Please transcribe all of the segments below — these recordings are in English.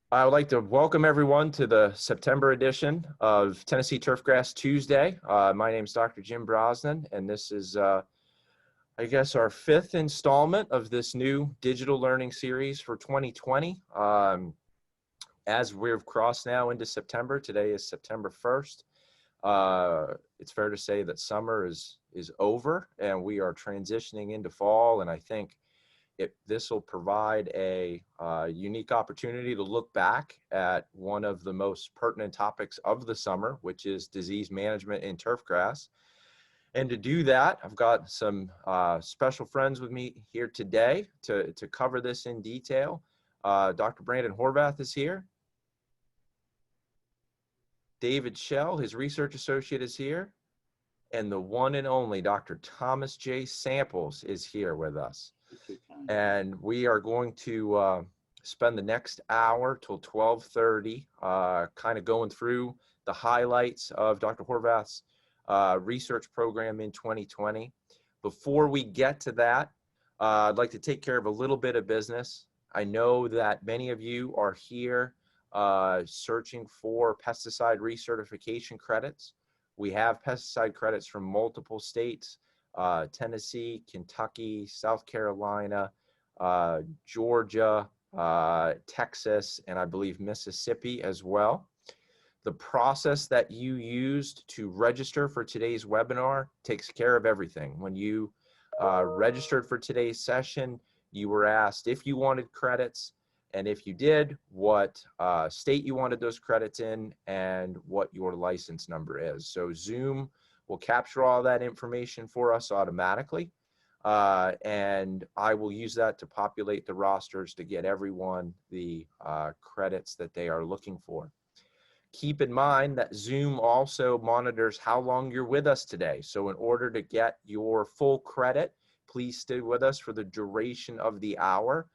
I would like to welcome everyone to the September edition of Tennessee Turfgrass Tuesday. My name is Dr. Jim Brosnan, and this is, I guess, our fifth installment of this new digital learning series for 2020. As we've crossed now into September, today is September 1st. It's fair to say that summer is over, and we are transitioning into fall, and I think this will provide a unique opportunity to look back at one of the most pertinent topics of the summer, which is disease management in turfgrass. And to do that, I've got some special friends with me here today to cover this in detail. Dr. Brandon Horvath is here. David Schell, his research associate, is here. And the one and only Dr. Thomas J. Samples is here with us. And we are going to spend the next hour till 12:30 kind of going through the highlights of Dr. Horvath's research program in 2020. Before we get to that, I'd like to take care of a little bit of business. I know that many of you are here searching for pesticide recertification credits. We have pesticide credits from multiple states. Tennessee, Kentucky, South Carolina, Georgia, Texas, and I believe Mississippi as well. The process that you used to register for today's webinar takes care of everything. When you registered for today's session, you were asked if you wanted credits, and if you did, what state you wanted those credits in and what your license number is. So Zoom will capture all that information for us automatically, and I will use that to populate the rosters to get everyone the credits that they are looking for. Keep in mind that Zoom also monitors how long you're with us today. So in order to get your full credit, please stay with us for the duration of the hour.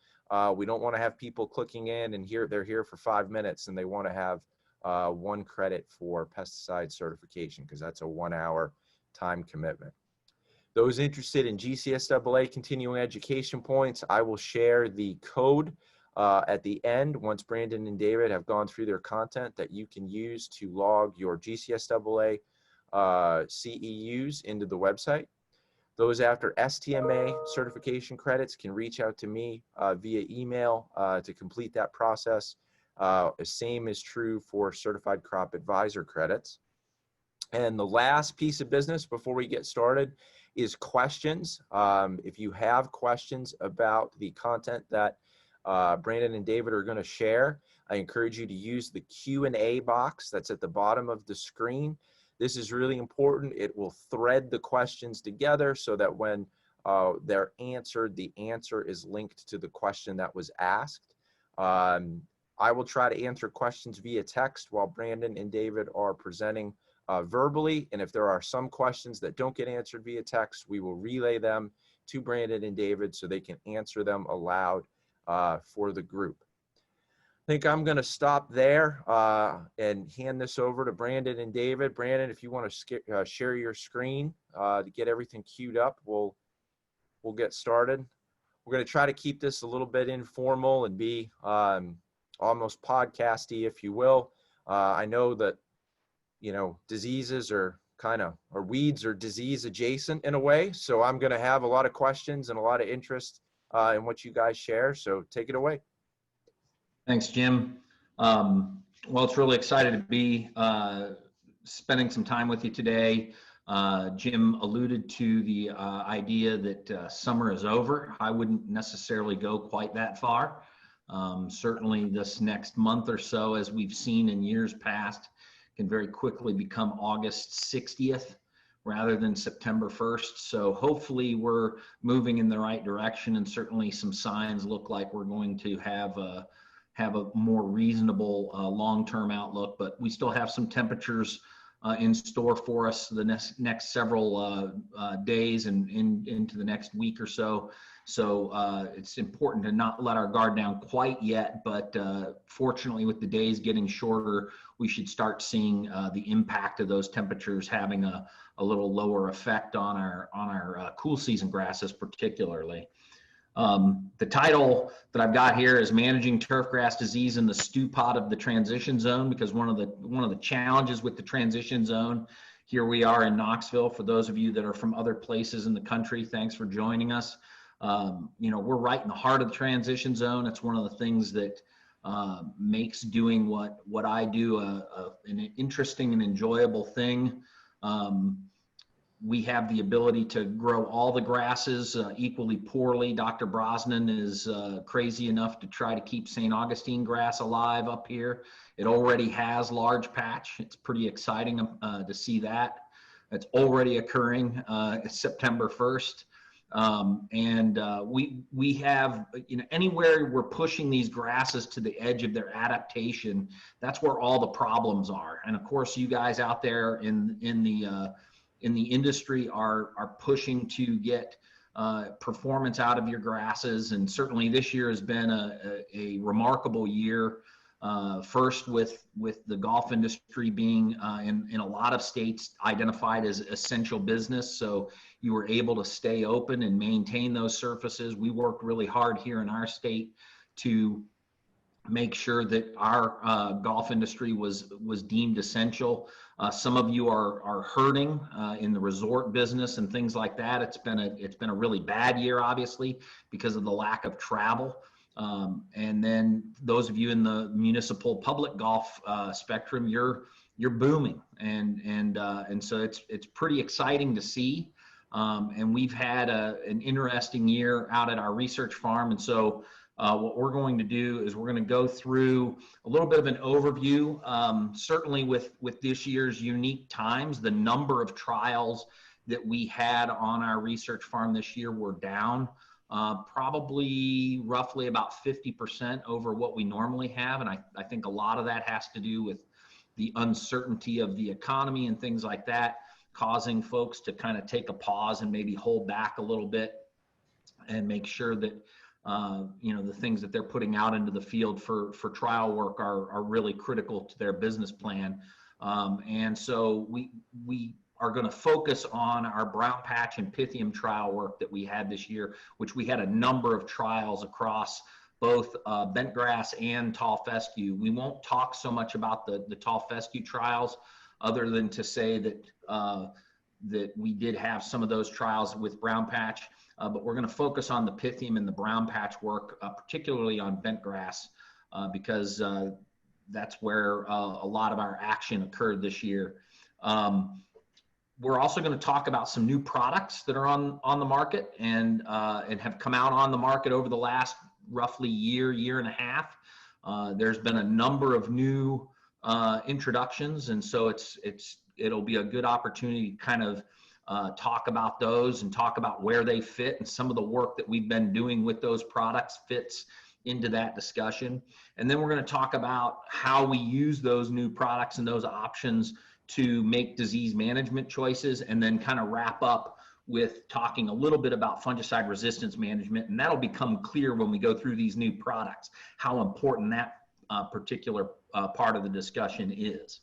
We don't want to have people clicking in and they're here for 5 minutes and they want to have one credit for pesticide certification, because that's a 1 hour time commitment. Those interested in GCSAA continuing education points, I will share the code at the end once Brandon and David have gone through their content that you can use to log your GCSAA CEUs into the website. Those after STMA certification credits can reach out to me via email to complete that process. The same is true for certified crop advisor credits. And the last piece of business before we get started is questions. If you have questions about the content that Brandon and David are going to share, I encourage you to use the Q&A box that's at the bottom of the screen. This is really important. It will thread the questions together so that when they're answered, the answer is linked to the question that was asked. I will try to answer questions via text while Brandon and David are presenting verbally. And if there are some questions that don't get answered via text, we will relay them to Brandon and David so they can answer them aloud for the group. I think I'm going to stop there and hand this over to Brandon and David. Brandon, if you want to share your screen to get everything queued up, we'll get started. We're going to try to keep this a little bit informal and be almost podcasty, if you will. I know that, you know, diseases are or weeds are disease adjacent in a way. So I'm going to have a lot of questions and a lot of interest in what you guys share. So take it away. Thanks, Jim. Well, it's really excited to be spending some time with you today. Jim alluded to the idea that summer is over. I wouldn't necessarily go quite that far. Certainly this next month or so, as we've seen in years past, can very quickly become August 60th rather than September 1st. So hopefully we're moving in the right direction, and certainly some signs look like we're going to have a more reasonable long-term outlook, but we still have some temperatures in store for us the next several days and into the next week or so. So it's important to not let our guard down quite yet, but fortunately with the days getting shorter, we should start seeing the impact of those temperatures having a little lower effect on our cool season grasses particularly. The title that I've got here is Managing Turfgrass Disease in the Stew Pot of the Transition Zone, because one of the challenges with the transition zone, here we are in Knoxville. For those of you that are from other places in the country, thanks for joining us. We're right in the heart of the transition zone. It's one of the things that makes doing what I do an interesting and enjoyable thing. We have the ability to grow all the grasses equally poorly. Dr. Brosnan is crazy enough to try to keep St. Augustine grass alive up here. It already has large patch. It's pretty exciting to see that. It's already occurring September 1st. We have, anywhere we're pushing these grasses to the edge of their adaptation, that's where all the problems are. And of course, you guys out there in the industry are pushing to get performance out of your grasses. And certainly this year has been a remarkable year. First with the golf industry being in a lot of states identified as essential business. So you were able to stay open and maintain those surfaces. We worked really hard here in our state to make sure that our golf industry was deemed essential. Some of you are hurting in the resort business and things like that. It's been a really bad year, obviously, because of the lack of travel. And then those of you in the municipal public golf spectrum, you're booming, and so it's pretty exciting to see. And we've had an interesting year out at our research farm, and so what we're going to do is we're going to go through a little bit of an overview. Certainly with this year's unique times, the number of trials that we had on our research farm this year were down. Probably roughly about 50% over what we normally have. And I think a lot of that has to do with the uncertainty of the economy and things like that, causing folks to kind of take a pause and maybe hold back a little bit and make sure that, the things that they're putting out into the field for trial work are really critical to their business plan. And so we are going to focus on our brown patch and Pythium trial work that we had this year, which we had a number of trials across both bent grass and tall fescue. We won't talk so much about the tall fescue trials, other than to say that we did have some of those trials with brown patch, but we're going to focus on the Pythium and the brown patch work, particularly on bent grass, because that's where a lot of our action occurred this year. We're also going to talk about some new products that are on the market and have come out on the market over the last roughly year and a half. There's been a number of new introductions, and so it'll be a good opportunity to kind of talk about those and talk about where they fit, and some of the work that we've been doing with those products fits into that discussion. And then we're going to talk about how we use those new products and those options to make disease management choices, and then kind of wrap up with talking a little bit about fungicide resistance management. And that'll become clear when we go through these new products, how important that particular part of the discussion is.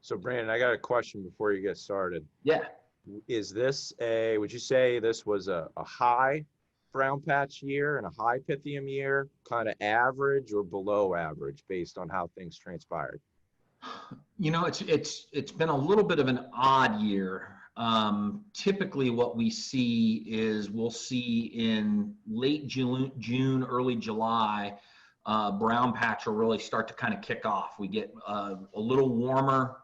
So Brandon, I got a question before you get started. Yeah. Would you say this was a high brown patch year and a high Pythium year, kind of average or below average based on how things transpired? It's been a little bit of an odd year. Typically what we see is we'll see in late June, early July, brown patch will really start to kind of kick off. We get a little warmer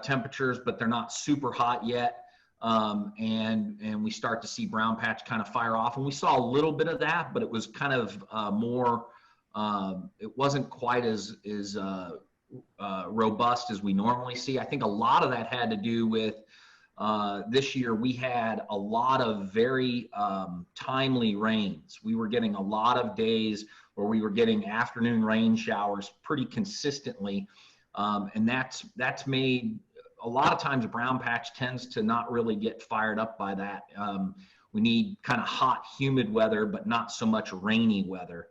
temperatures, but they're not super hot yet. And we start to see brown patch kind of fire off. And we saw a little bit of that, but it was kind of more, it wasn't quite as robust as we normally see. I think a lot of that had to do with this year we had a lot of very timely rains. We were getting a lot of days where we were getting afternoon rain showers pretty consistently, and that's made a lot of times brown patch tends to not really get fired up by that. We need kind of hot, humid weather, but not so much rainy weather.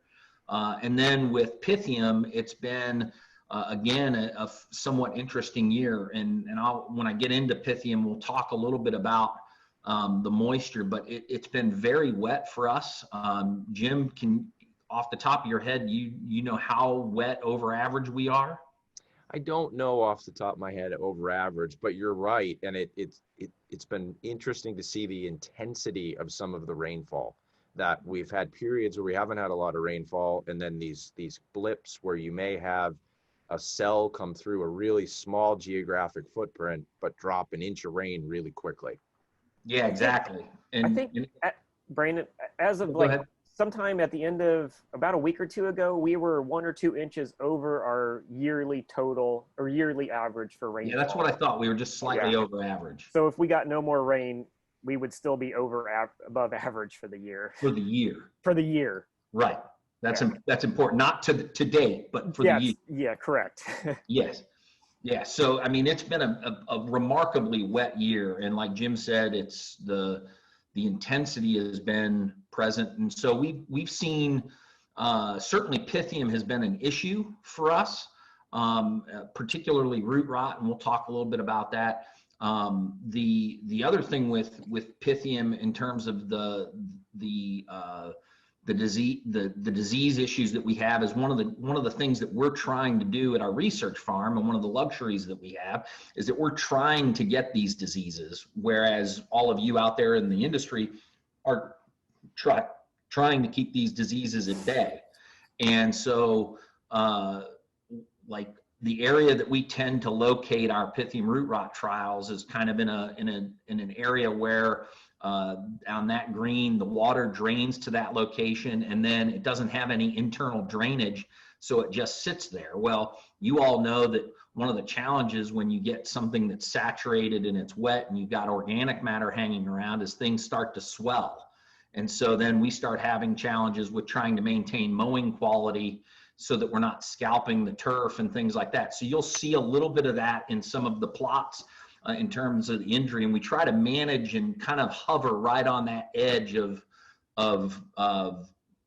And then with Pythium, it's been again a somewhat interesting year, and when I get into Pythium, we'll talk a little bit about the moisture, but it's been very wet for us. Jim, can, off the top of your head, you know how wet over average we are? I don't know off the top of my head over average, but you're right. And it's been interesting to see the intensity of some of the rainfall, that we've had periods where we haven't had a lot of rainfall, and then these blips where you may have a cell come through a really small geographic footprint, but drop an inch of rain really quickly. Yeah, exactly. I think, Brandon, as of like sometime at the end of about a week or two ago, we were 1 or 2 inches over our yearly total or yearly average for rainfall. Yeah, that's what I thought. We were just slightly over average. So if we got no more rain, we would still be above average for the year. For the year. For the year. Right. That's important. Not to date, but for the year. Yeah, correct. Yes. Yeah. So, I mean, it's been a remarkably wet year. And like Jim said, it's the intensity has been present. And so we've seen, certainly Pythium has been an issue for us, particularly root rot. And we'll talk a little bit about that. The other thing with Pythium in terms of the disease issues that we have is one of the things that we're trying to do at our research farm, and one of the luxuries that we have is that we're trying to get these diseases, whereas all of you out there in the industry are trying to keep these diseases at bay. And so like the area that we tend to locate our Pythium root rot trials is kind of in an area where on that green, the water drains to that location, and then it doesn't have any internal drainage, so it just sits there. Well, you all know that one of the challenges when you get something that's saturated and it's wet and you've got organic matter hanging around is things start to swell. And so then we start having challenges with trying to maintain mowing quality so that we're not scalping the turf and things like that. So you'll see a little bit of that in some of the plots in terms of the injury, and we try to manage and kind of hover right on that edge of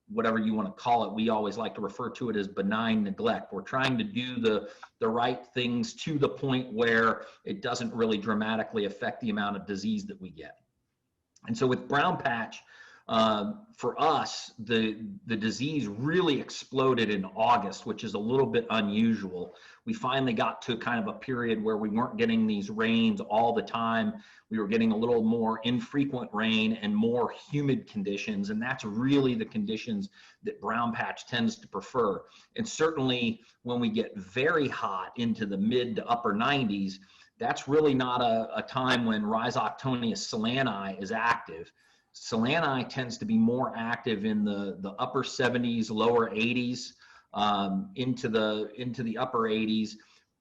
whatever you want to call it. We always like to refer to it as benign neglect. We're trying to do the right things to the point where it doesn't really dramatically affect the amount of disease that we get. And so with brown patch, for us, the disease really exploded in August, which is a little bit unusual. We finally got to kind of a period where we weren't getting these rains all the time. We were getting a little more infrequent rain and more humid conditions, and that's really the conditions that brown patch tends to prefer. And certainly when we get very hot into the mid to upper 90s, that's really not a time when Rhizoctonia solani is active. Solani tends to be more active in the upper 70s, lower 80s, into the upper 80s.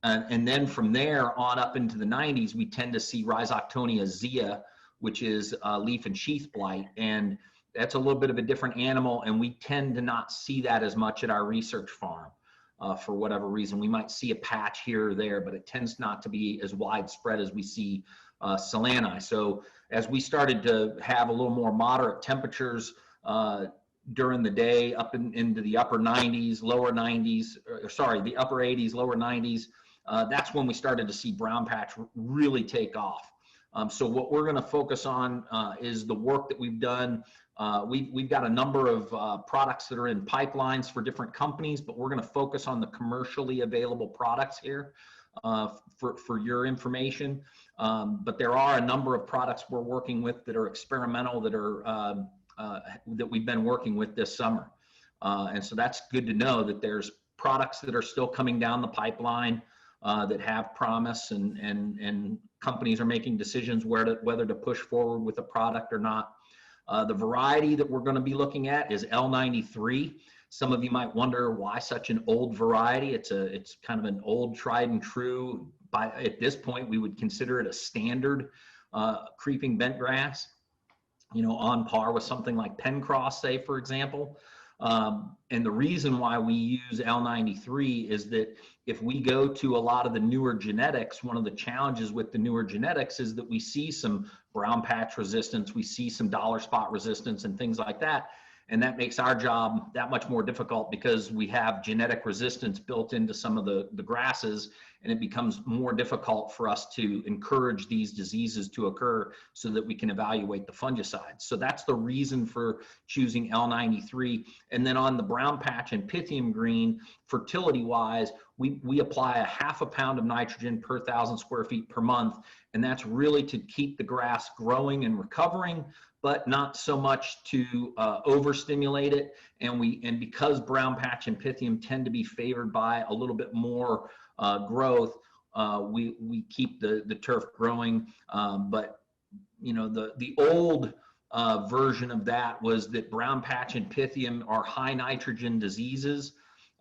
And then from there on up into the 90s, we tend to see Rhizoctonia zea, which is leaf and sheath blight. And that's a little bit of a different animal, and we tend to not see that as much at our research farm for whatever reason. We might see a patch here or there, but it tends not to be as widespread as we see solani. So as we started to have a little more moderate temperatures during the day up into the upper 90s, lower 90s, the upper 80s, lower 90s, that's when we started to see brown patch really take off. So what we're going to focus on is the work that we've done. We've got a number of products that are in pipelines for different companies, but we're going to focus on the commercially available products here for your information. But there are a number of products we're working with that are experimental, that are that we've been working with this summer. And so that's good to know that there's products that are still coming down the pipeline that have promise, and companies are making decisions whether to push forward with a product or not. The variety that we're going to be looking at is L93. Some of you might wonder why such an old variety. It's kind of an old, tried and true. At this point, we would consider it a standard creeping bentgrass, on par with something like Pencross, say, for example. And the reason why we use L93 is that if we go to a lot of the newer genetics, one of the challenges with the newer genetics is that we see some brown patch resistance, we see some dollar spot resistance and things like that. And that makes our job that much more difficult because we have genetic resistance built into some of the grasses, and it becomes more difficult for us to encourage these diseases to occur so that we can evaluate the fungicides. So that's the reason for choosing L93. And then on the brown patch and Pythium green, fertility wise, we apply a half a pound of nitrogen per 1,000 square feet per month. And that's really to keep the grass growing and recovering, but not so much to overstimulate it. And because brown patch and Pythium tend to be favored by a little bit more growth, we keep the turf growing. But you know, the old version of that was that brown patch and Pythium are high nitrogen diseases.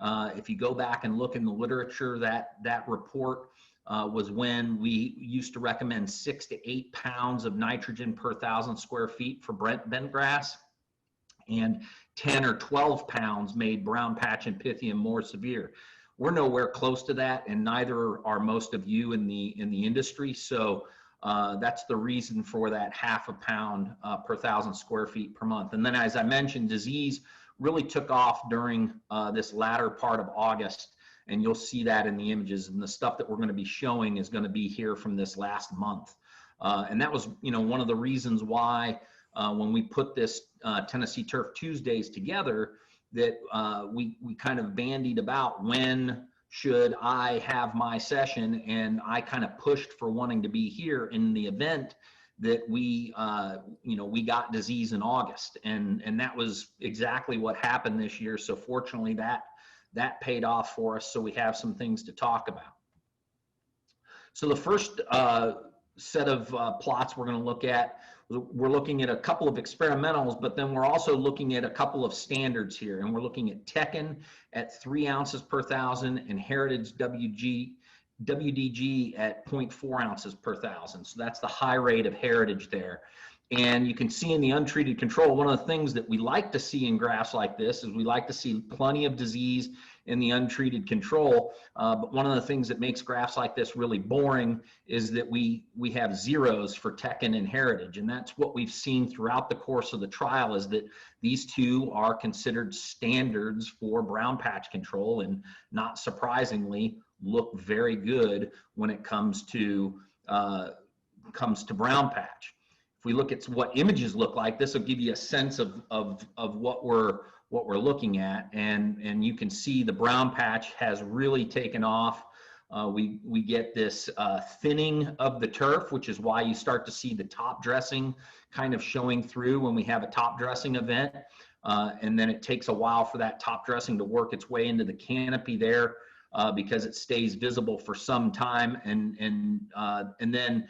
If you go back and look in the literature, that report was when we used to recommend 6 to 8 pounds of nitrogen per 1,000 square feet for bent grass, and 10 or 12 pounds made brown patch and Pythium more severe. We're nowhere close to that, and neither are most of you in the industry. So that's the reason for that half a pound per 1,000 square feet per month. And then, as I mentioned, disease really took off during this latter part of August. And you'll see that in the images, and the stuff that we're going to be showing is going to be here from this last month. And that was, you know, one of the reasons why when we put this Tennessee Turf Tuesdays together, that we kind of bandied about when should I have my session, and I kind of pushed for wanting to be here in the event that we, you know, we got disease in August, and that was exactly what happened this year. So fortunately, that paid off for us, so we have some things to talk about. So the first set of plots we're going to look at, we're looking at a couple of experimentals, but then we're also looking at a couple of standards here, and we're looking at Tekken at 3 ounces per 1,000 and Heritage WDG at 0.4 ounces per 1,000. So that's the high rate of Heritage there. And you can see in the untreated control, one of the things that we like to see in grass like this is we like to see plenty of disease in the untreated control. But one of the things that makes graphs like this really boring is that we have zeros for Tekken and Heritage. And that's what we've seen throughout the course of the trial, is that these two are considered standards for brown patch control, and not surprisingly look very good when it comes to brown patch. If we look at what images look like, this will give you a sense of what we're looking at, and you can see the brown patch has really taken off. We get this thinning of the turf, which is why you start to see the top dressing kind of showing through when we have a top dressing event, and then it takes a while for that top dressing to work its way into the canopy there, because it stays visible for some time, and then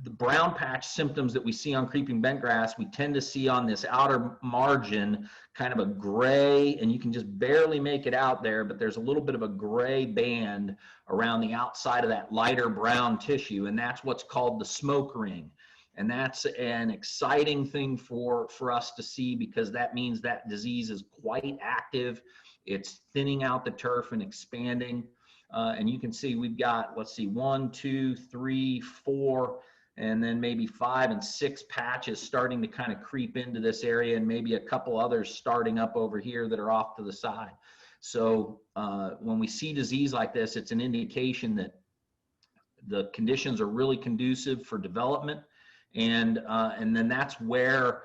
the brown patch symptoms that we see on creeping bentgrass, we tend to see on this outer margin kind of a gray, and you can just barely make it out there, but there's a little bit of a gray band around the outside of that lighter brown tissue, and that's what's called the smoke ring. And that's an exciting thing for us to see, because that means that disease is quite active. It's thinning out the turf and expanding. And you can see we've got, let's see, 1, 2, 3, 4, and then maybe 5 and 6 patches starting to kind of creep into this area, and maybe a couple others starting up over here that are off to the side. So when we see disease like this, it's an indication that the conditions are really conducive for development. And then that's where,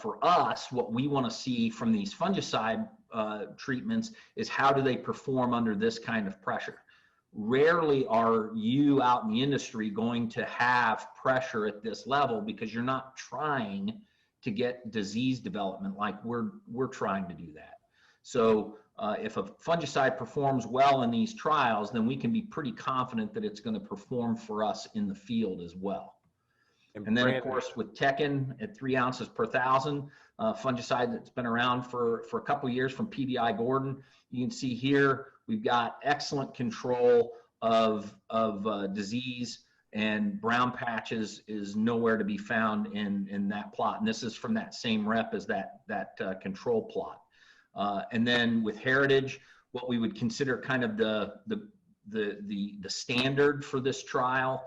for us, what we want to see from these fungicide treatments is how do they perform under this kind of pressure. Rarely are you out in the industry going to have pressure at this level, because you're not trying to get disease development like we're trying to do that. So if a fungicide performs well in these trials, then we can be pretty confident that it's going to perform for us in the field as well. And then, of course, with Tekken at 3 ounces per 1,000, fungicide that's been around for a couple of years from PBI Gordon, you can see here we've got excellent control of disease, and brown patches is nowhere to be found in that plot. And this is from that same rep as that control plot. And then with Heritage, what we would consider kind of the standard for this trial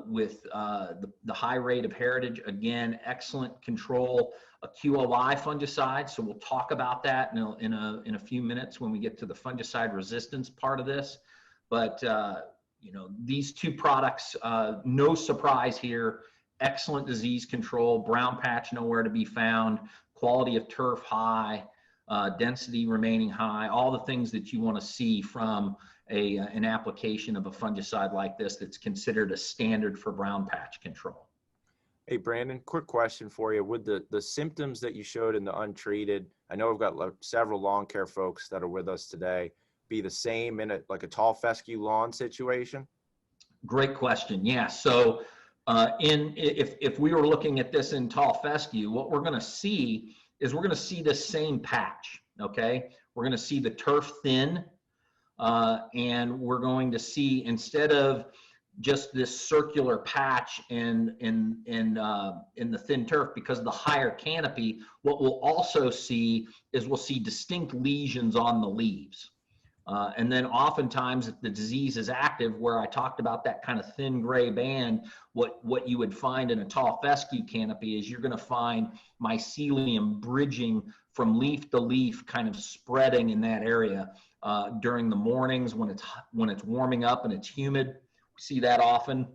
with the high rate of Heritage. Again, excellent control, a QOI fungicide. So we'll talk about that in a few minutes when we get to the fungicide resistance part of this. But you know, these two products, no surprise here, excellent disease control, brown patch nowhere to be found, quality of turf high, density remaining high, all the things that you want to see from an application of a fungicide like this that's considered a standard for brown patch control. Hey, Brandon, quick question for you. Would the symptoms that you showed in the untreated, I know we've got several lawn care folks that are with us today, be the same in like a tall fescue lawn situation? Great question. Yeah. So if we were looking at this in tall fescue, what we're going to see is we're going to see the same patch. Okay. We're going to see the turf thin, and we're going to see, instead of just this circular patch in the thin turf, because of the higher canopy, what we'll also see is we'll see distinct lesions on the leaves. And then oftentimes, if the disease is active, where I talked about that kind of thin gray band, what you would find in a tall fescue canopy is you're going to find mycelium bridging from leaf to leaf, kind of spreading in that area during the mornings when it's warming up and it's humid. We see that often.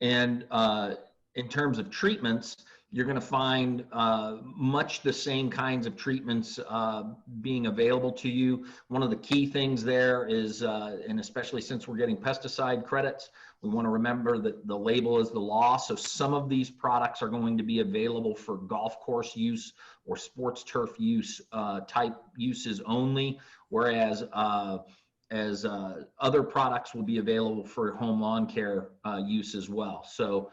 And in terms of treatments, you're going to find much the same kinds of treatments being available to you. One of the key things there is, and especially since we're getting pesticide credits, we want to remember that the label is the law. So some of these products are going to be available for golf course use or sports turf use type uses only, whereas other products will be available for home lawn care use as well. So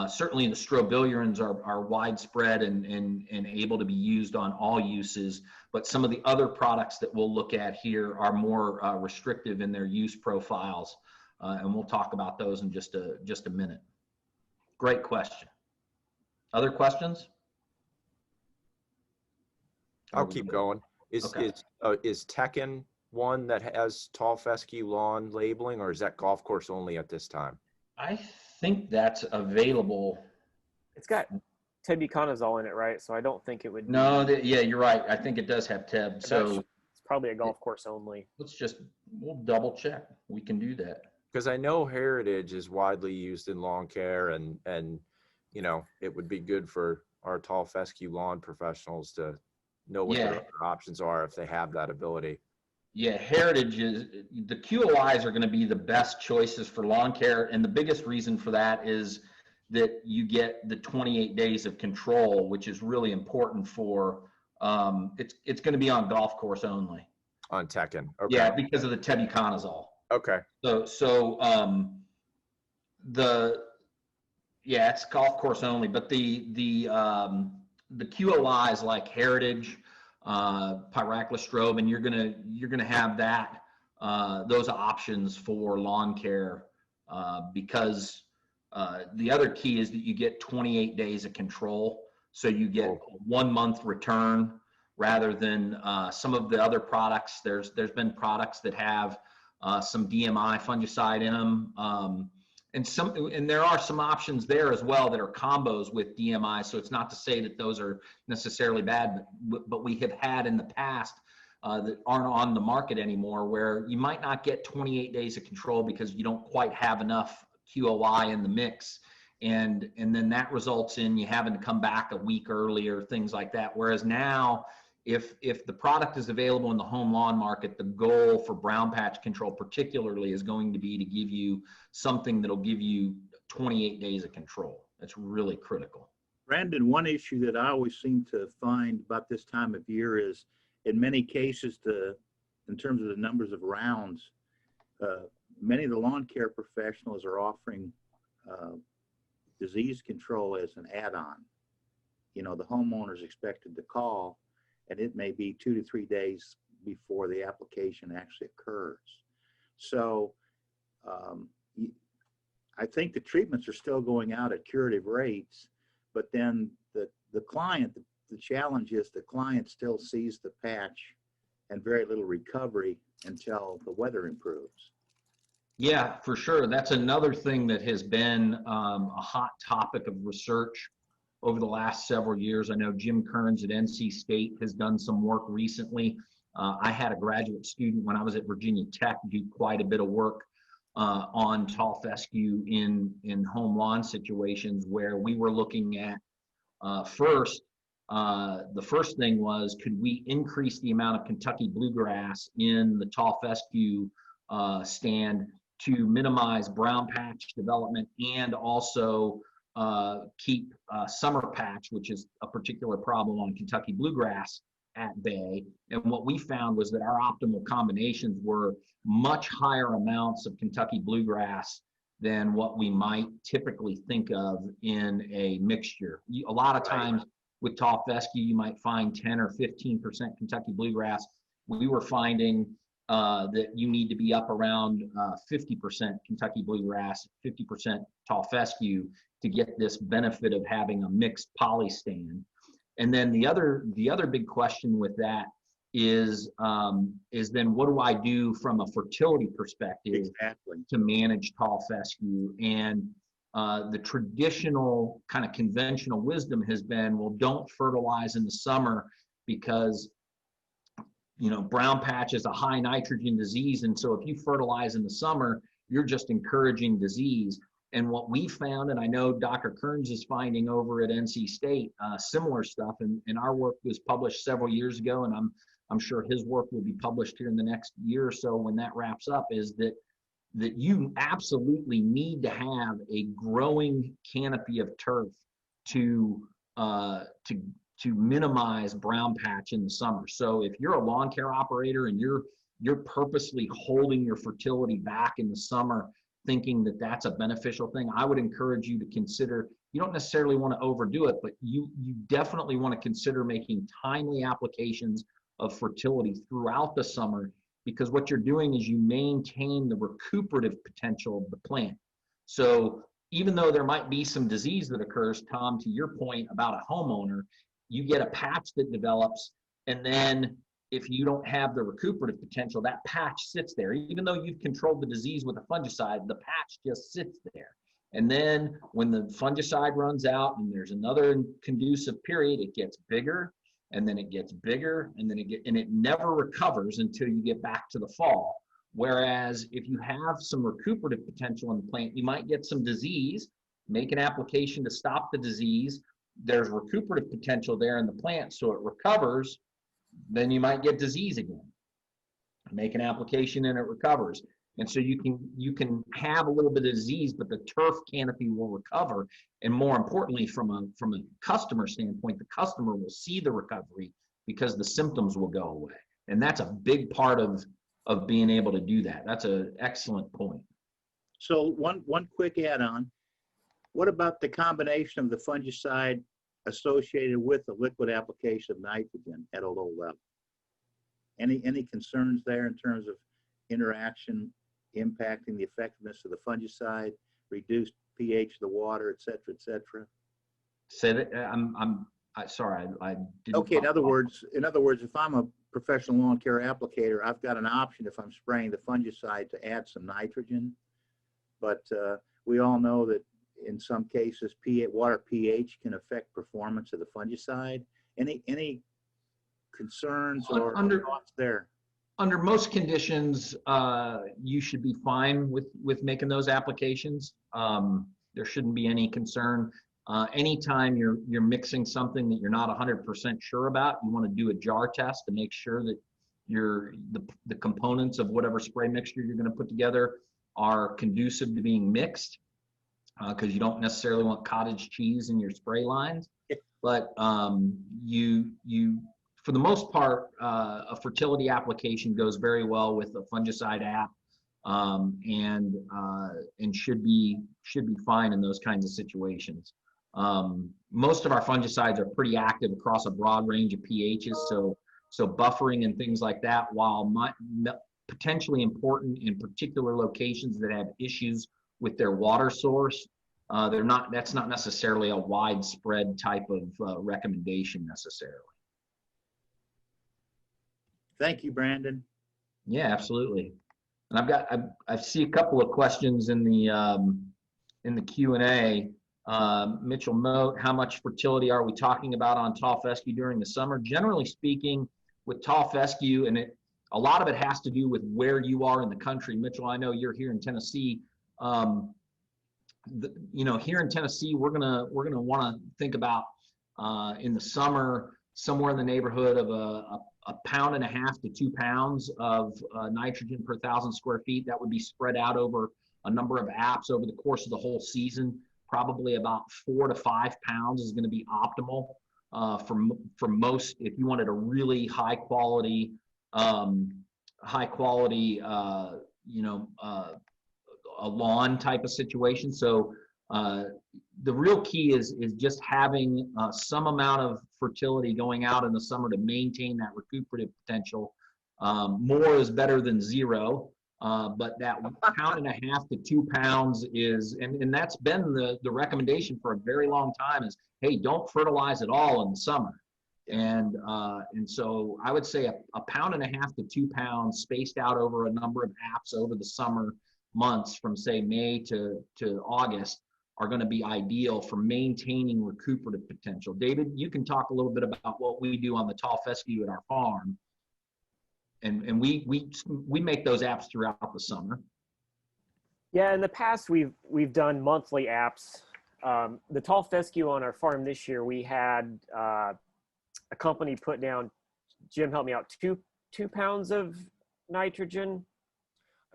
certainly the strobilurins are widespread and able to be used on all uses, but some of the other products that we'll look at here are more restrictive in their use profiles, and we'll talk about those in just a minute. Great question. Other questions? I'll keep going. Is Tekken one that has tall fescue lawn labeling, or is that golf course only at this time? I think that's available. It's got tebuconazole in it, right? So I don't think it would. No, yeah, you're right. I think it does have Teb. So it's probably a golf course only. We'll double check. We can do that. Because I know Heritage is widely used in lawn care, and you know, it would be good for our tall fescue lawn professionals to know what their other options are if they have that ability. Yeah, Heritage is, the QOIs are going to be the best choices for lawn care. And the biggest reason for that is that you get the 28 days of control, which is really important for, it's going to be on golf course only. On Tekken. Okay. Yeah, because of the tebuconazole. Okay. It's golf course only, but the QOIs like Heritage, pyraclostrobe, and you're gonna have that those options for lawn care because the other key is that you get 28 days of control, so you get a 1 month return rather than some of the other products. There's been products that have some DMI fungicide in them, and there are some options there as well that are combos with DMI. So it's not to say that those are necessarily bad, but we have had in the past that aren't on the market anymore, where you might not get 28 days of control because you don't quite have enough QOI in the mix. And then that results in you having to come back a week earlier, things like that. Whereas now, if the product is available in the home lawn market, the goal for brown patch control particularly is going to be to give you something that'll give you 28 days of control. That's really critical. Brandon, one issue that I always seem to find about this time of year is, in many cases, in terms of the numbers of rounds, many of the lawn care professionals are offering disease control as an add-on. You know, the homeowner's expected to call, and it may be 2 to 3 days before the application actually occurs. So I think the treatments are still going out at curative rates, but then the client, the challenge is the client still sees the patch and very little recovery until the weather improves. Yeah, for sure. That's another thing that has been a hot topic of research over the last several years. I know Jim Kearns at NC State has done some work recently. I had a graduate student when I was at Virginia Tech do quite a bit of work on tall fescue in home lawn situations where we were looking at first, the first thing was, could we increase the amount of Kentucky bluegrass in the tall fescue stand to minimize brown patch development and also keep summer patch, which is a particular problem on Kentucky bluegrass, at bay. And what we found was that our optimal combinations were much higher amounts of Kentucky bluegrass than what we might typically think of in a mixture. A lot of times with tall fescue, you might find 10 or 15% Kentucky bluegrass. We were finding that you need to be up around 50% Kentucky bluegrass, 50% tall fescue to get this benefit of having a mixed poly stand. And then the other big question with that is then what do I do from a fertility perspective to manage tall fescue? And the traditional kind of conventional wisdom has been, well, don't fertilize in the summer because brown patch is a high nitrogen disease. And so if you fertilize in the summer, you're just encouraging disease. And what we found, and I know Dr. Kearns is finding over at NC State, similar stuff, and our work was published several years ago, and I'm sure his work will be published here in the next year or so when that wraps up, is that you absolutely need to have a growing canopy of turf to minimize brown patch in the summer. So if you're a lawn care operator and you're purposely holding your fertility back in the summer, thinking that that's a beneficial thing, I would encourage you to consider, you don't necessarily want to overdo it, but you definitely want to consider making timely applications of fertility throughout the summer, because what you're doing is you maintain the recuperative potential of the plant. So even though there might be some disease that occurs, Tom, to your point about a homeowner, you get a patch that develops, and then if you don't have the recuperative potential, that patch sits there. Even though you've controlled the disease with a fungicide, the patch just sits there. And then when the fungicide runs out and there's another conducive period, it gets bigger, and then it gets bigger, and then it never recovers until you get back to the fall. Whereas if you have some recuperative potential in the plant, you might get some disease, make an application to stop the disease. There's recuperative potential there in the plant, so it recovers. Then you might get disease again. Make an application and it recovers. And so you can have a little bit of disease, but the turf canopy will recover. And more importantly, from a customer standpoint, the customer will see the recovery because the symptoms will go away. And that's a big part of being able to do that. That's an excellent point. So one quick add-on. What about the combination of the fungicide associated with the liquid application of nitrogen at a low level? Any concerns there in terms of interaction impacting the effectiveness of the fungicide, reduced pH of the water, et cetera, et cetera? Say that I'm sorry, I didn't. Okay, in other words, if I'm a professional lawn care applicator, I've got an option if I'm spraying the fungicide to add some nitrogen, but we all know that in some cases, water pH can affect performance of the fungicide. Any concerns or thoughts there? Under most conditions, you should be fine with making those applications. There shouldn't be any concern. Anytime you're mixing something that you're not 100% sure about, you want to do a jar test to make sure that the components of whatever spray mixture you're going to put together are conducive to being mixed. Because you don't necessarily want cottage cheese in your spray lines, but you for the most part, a fertility application goes very well with a fungicide app, and should be fine in those kinds of situations. Most of our fungicides are pretty active across a broad range of pHs, so buffering and things like that, while potentially important in particular locations that have issues with their water source, that's not necessarily a widespread type of recommendation necessarily. Thank you, Brandon. Yeah, absolutely. And I see a couple of questions in the Q&A. Mitchell Moat, how much fertility are we talking about on tall fescue during the summer? Generally speaking, with tall fescue, and a lot of it has to do with where you are in the country. Mitchell, I know you're here in Tennessee. Here in Tennessee, we're gonna want to think about in the summer somewhere in the neighborhood of a 1.5 to 2 pounds of nitrogen per 1,000 square feet. That would be spread out over a number of apps over the course of the whole season. Probably about 4 to 5 pounds is going to be optimal for most. If you wanted a really high quality, a lawn type of situation. So the real key is just having some amount of fertility going out in the summer to maintain that recuperative potential. More is better than zero. But that 1.5 to 2 pounds is, and that's been the recommendation for a very long time is, hey, don't fertilize at all in the summer. And so I would say a 1.5 to 2 pounds spaced out over a number of apps over the summer months from say May to August are going to be ideal for maintaining recuperative potential. David, you can talk a little bit about what we do on the tall fescue at our farm. And we make those apps throughout the summer. Yeah, in the past we've done monthly apps. The tall fescue on our farm this year, we had a company put down, Jim, help me out, 2 pounds of nitrogen.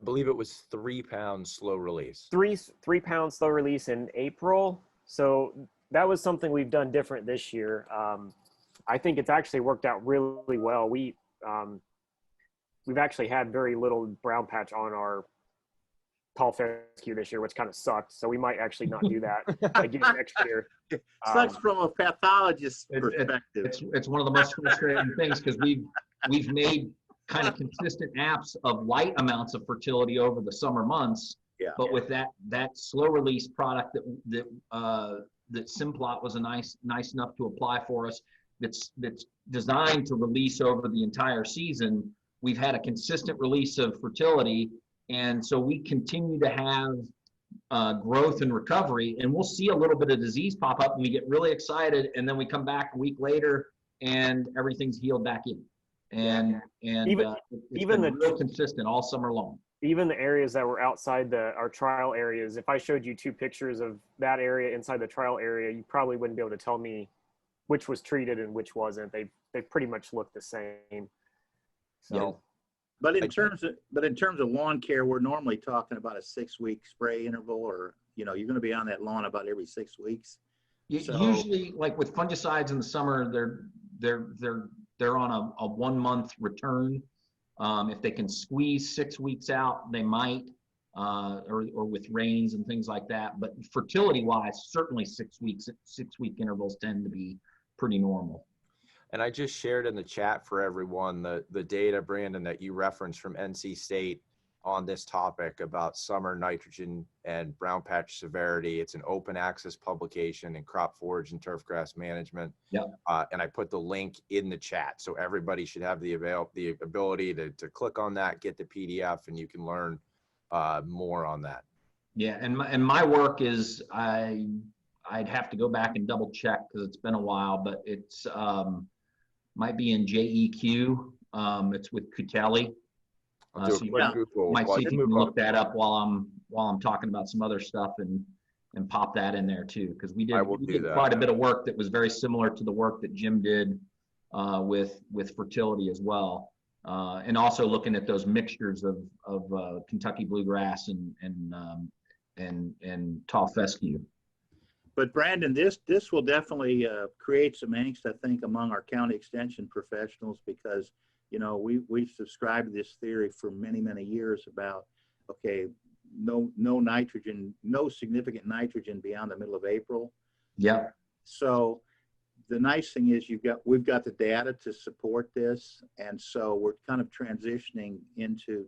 I believe it was 3 pounds slow release. 3 pounds slow release in April. So that was something we've done different this year. I think it's actually worked out really well. We've actually had very little brown patch on our tall fescue this year, which kind of sucked. So we might actually not do that again next year. Sucks from a pathologist's perspective. It's one of the most frustrating things because we've made kind of consistent apps of light amounts of fertility over the summer months. Yeah. But with that slow release product that Simplot was a nice enough to apply for us, that's designed to release over the entire season. We've had a consistent release of fertility, and so we continue to have growth and recovery, and we'll see a little bit of disease pop up and we get really excited, and then we come back a week later and everything's healed back in. And it's been real consistent all summer long. Even the areas that were outside our trial areas, if I showed you 2 pictures of that area inside the trial area, you probably wouldn't be able to tell me which was treated and which wasn't. They pretty much look the same. So, yeah. But in terms of lawn care, we're normally talking about a 6-week spray interval, or you're going to be on that lawn about every 6 weeks. So, usually, like with fungicides in the summer, they're on a 1 month return. If they can squeeze 6 weeks out, they might, or with rains and things like that. But fertility-wise, certainly 6 weeks, 6-week intervals tend to be pretty normal. And I just shared in the chat for everyone the data, Brandon, that you referenced from NC State on this topic about summer nitrogen and brown patch severity. It's an open access publication in Crop Forage and Turfgrass Management. Yep. And I put the link in the chat, so everybody should have the ability to click on that, get the PDF, and you can learn more on that. Yeah, and my work is I'd have to go back and double check because it's been a while, but it's might be in JEQ. It's with Cutelli. So you might see if you can look that up while I'm talking about some other stuff and pop that in there too, because we did quite a bit of work that was very similar to the work that Jim did with fertility as well, and also looking at those mixtures of Kentucky bluegrass and tall fescue. But Brandon, this will definitely create some angst, I think, among our county extension professionals, because we've subscribed to this theory for many years about, okay, no nitrogen, no significant nitrogen beyond the middle of April. Yeah. So the nice thing is we've got the data to support this, and so we're kind of transitioning into,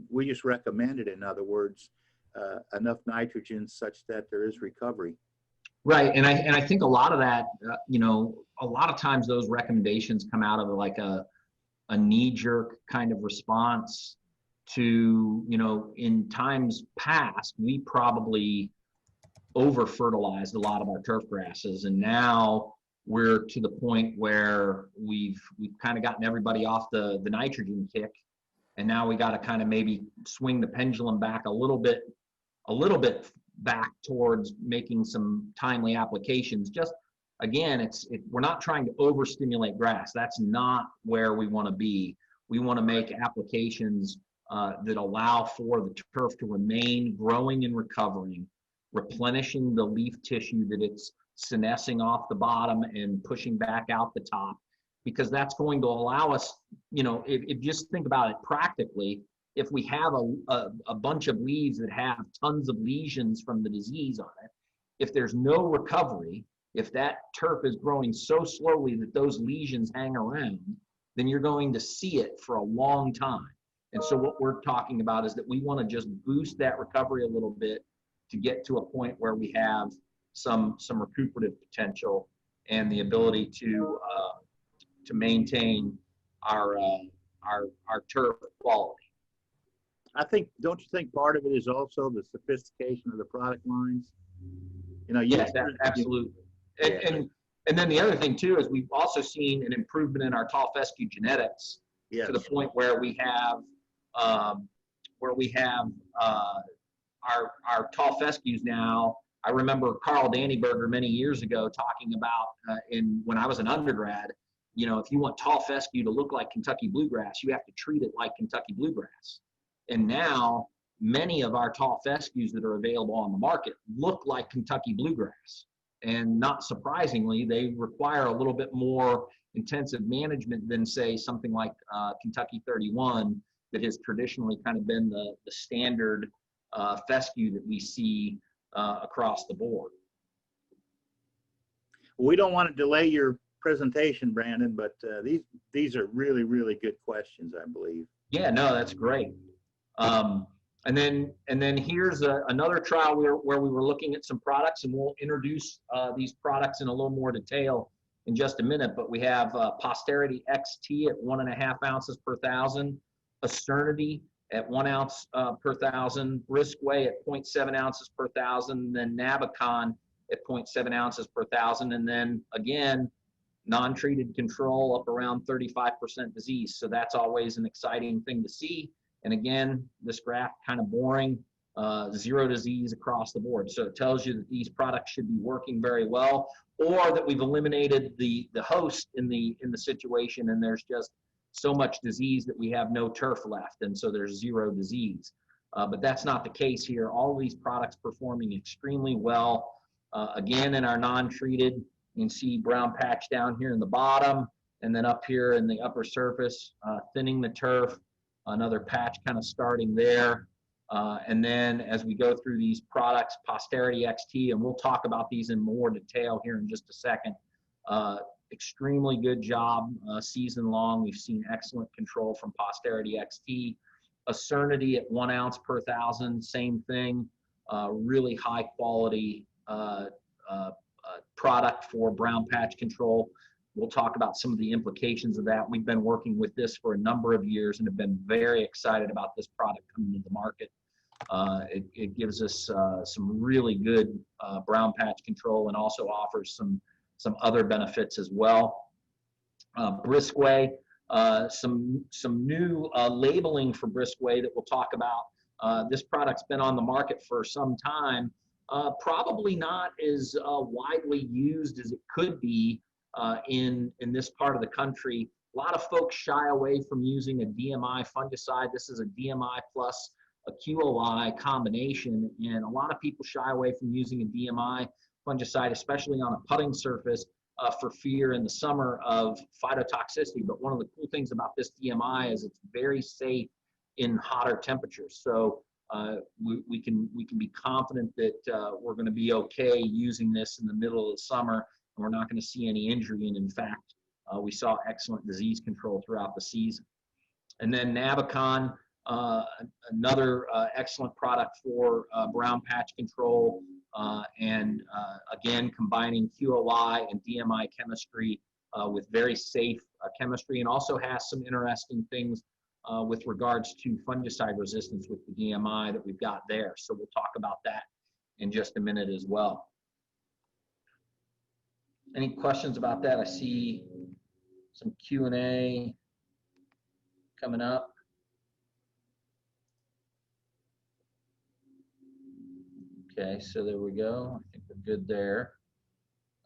we just recommended, in other words, enough nitrogen such that there is recovery. Right, and I think a lot of that, a lot of times those recommendations come out of like a knee-jerk kind of response to, you know, in times past, we probably over fertilized a lot of our turf grasses, and now we're to the point where we've kind of gotten everybody off the nitrogen kick, and now we got to kind of maybe swing the pendulum back a little bit back towards making some timely applications. Just again, we're not trying to overstimulate grass. That's not where we want to be. We want to make applications that allow for the turf to remain growing and recovering, replenishing the leaf tissue that it's senescing off the bottom and pushing back out the top, because that's going to allow us, you know, if just think about it practically, if we have a bunch of leaves that have tons of lesions from the disease on it, if there's no recovery, if that turf is growing so slowly that those lesions hang around, then you're going to see it for a long time. And so what we're talking about is that we want to just boost that recovery a little bit to get to a point where we have some recuperative potential and the ability to maintain our turf quality. I think, don't you think part of it is also the sophistication of the product lines? You know, yes, absolutely. And then the other thing too is we've also seen an improvement in our tall fescue genetics, yes, to the point where we have our tall fescues now. I remember Carl Dannyberger many years ago talking about when I was an undergrad, you know, if you want tall fescue to look like Kentucky bluegrass, you have to treat it like Kentucky bluegrass. And now many of our tall fescues that are available on the market look like Kentucky bluegrass. And not surprisingly, they require a little bit more intensive management than, say, something like Kentucky 31 that has traditionally kind of been the standard fescue that we see across the board. We don't want to delay your presentation, Brandon, but these are really, really good questions, I believe. Yeah, no, that's great. And then here's another trial where we were looking at some products, and we'll introduce these products in a little more detail in just a minute. But we have Posterity XT at 1.5 ounces per thousand, Acernity at 1 ounce per thousand, Brisquet at 0.7 ounces per thousand, then Navicon at 0.7 ounces per thousand, and then again, non-treated control up around 35% disease. So that's always an exciting thing to see. And again, this graph kind of boring, 0 disease across the board. So it tells you that these products should be working very well, or that we've eliminated the host in the situation, and there's just so much disease that we have no turf left, and so there's 0 disease. But that's not the case here. All of these products performing extremely well. Again, in our non-treated, you can see brown patch down here in the bottom, and then up here in the upper surface, thinning the turf. Another patch kind of starting there. And then as we go through these products, Posterity XT, and we'll talk about these in more detail here in just a second. Extremely good job season long. We've seen excellent control from Posterity XT. Acernity at 1 ounce per thousand, same thing. Really high quality product for brown patch control. We'll talk about some of the implications of that. We've been working with this for a number of years and have been very excited about this product coming to the market. It gives us some really good brown patch control and also offers some other benefits as well. Brisquet, some new labeling for Brisquet that we'll talk about. This product's been on the market for some time, probably not as widely used as it could be in this part of the country. A lot of folks shy away from using a DMI fungicide. This is a DMI plus a QOI combination, and a lot of people shy away from using a DMI fungicide, especially on a putting surface, for fear in the summer of phytotoxicity. But one of the cool things about this DMI is it's very safe in hotter temperatures. So we can be confident that we're going to be okay using this in the middle of the summer, and we're not going to see any injury. And in fact, we saw excellent disease control throughout the season. And then Navicon, another excellent product for brown patch control, and again, combining QOI and DMI chemistry with very safe chemistry, and also has some interesting things with regards to fungicide resistance with the DMI that we've got there. So we'll talk about that in just a minute as well. Any questions about that? I see some Q&A coming up. Okay, so there we go. I think we're good there.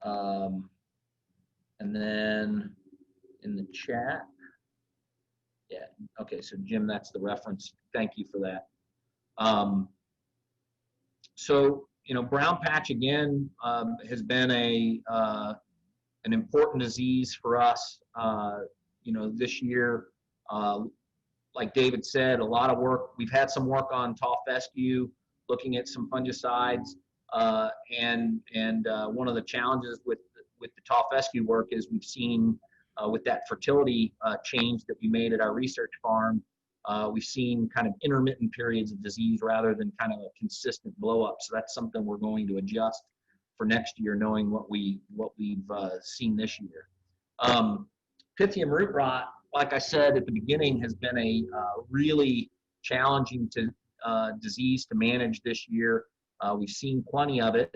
And then in the chat, yeah, okay, so Jim, that's the reference. Thank you for that. So, you know, brown patch again has been an important disease for us. You know, this year, like David said, a lot of work. We've had some work on tall fescue, looking at some fungicides, and one of the challenges with the tall fescue work is we've seen with that fertility change that we made at our research farm, we've seen kind of intermittent periods of disease rather than kind of a consistent blow up. So that's something we're going to adjust for next year, knowing what we've seen this year. Pythium Root Rot, like I said at the beginning, has been a really challenging disease to manage this year. We've seen plenty of it,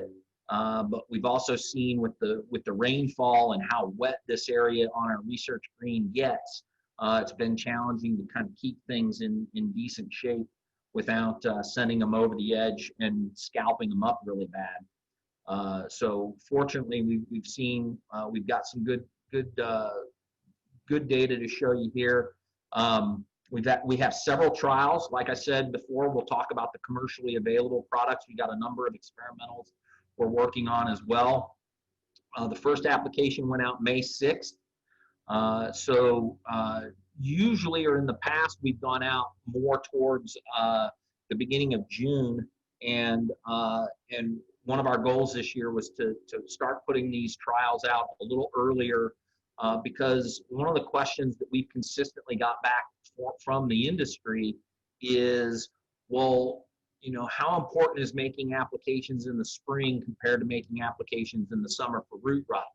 but we've also seen with the rainfall and how wet this area on our research green gets, it's been challenging to kind of keep things in decent shape without sending them over the edge and scalping them up really bad. So fortunately, we've seen we've got some good data to show you here. We have several trials. Like I said before, we'll talk about the commercially available products. We got a number of experimentals we're working on as well. The first application went out May 6th. Usually, or in the past, we've gone out more towards the beginning of June, and one of our goals this year was to start putting these trials out a little earlier, because one of the questions that we've consistently got back from the industry is, well, you know, how important is making applications in the spring compared to making applications in the summer for root rot?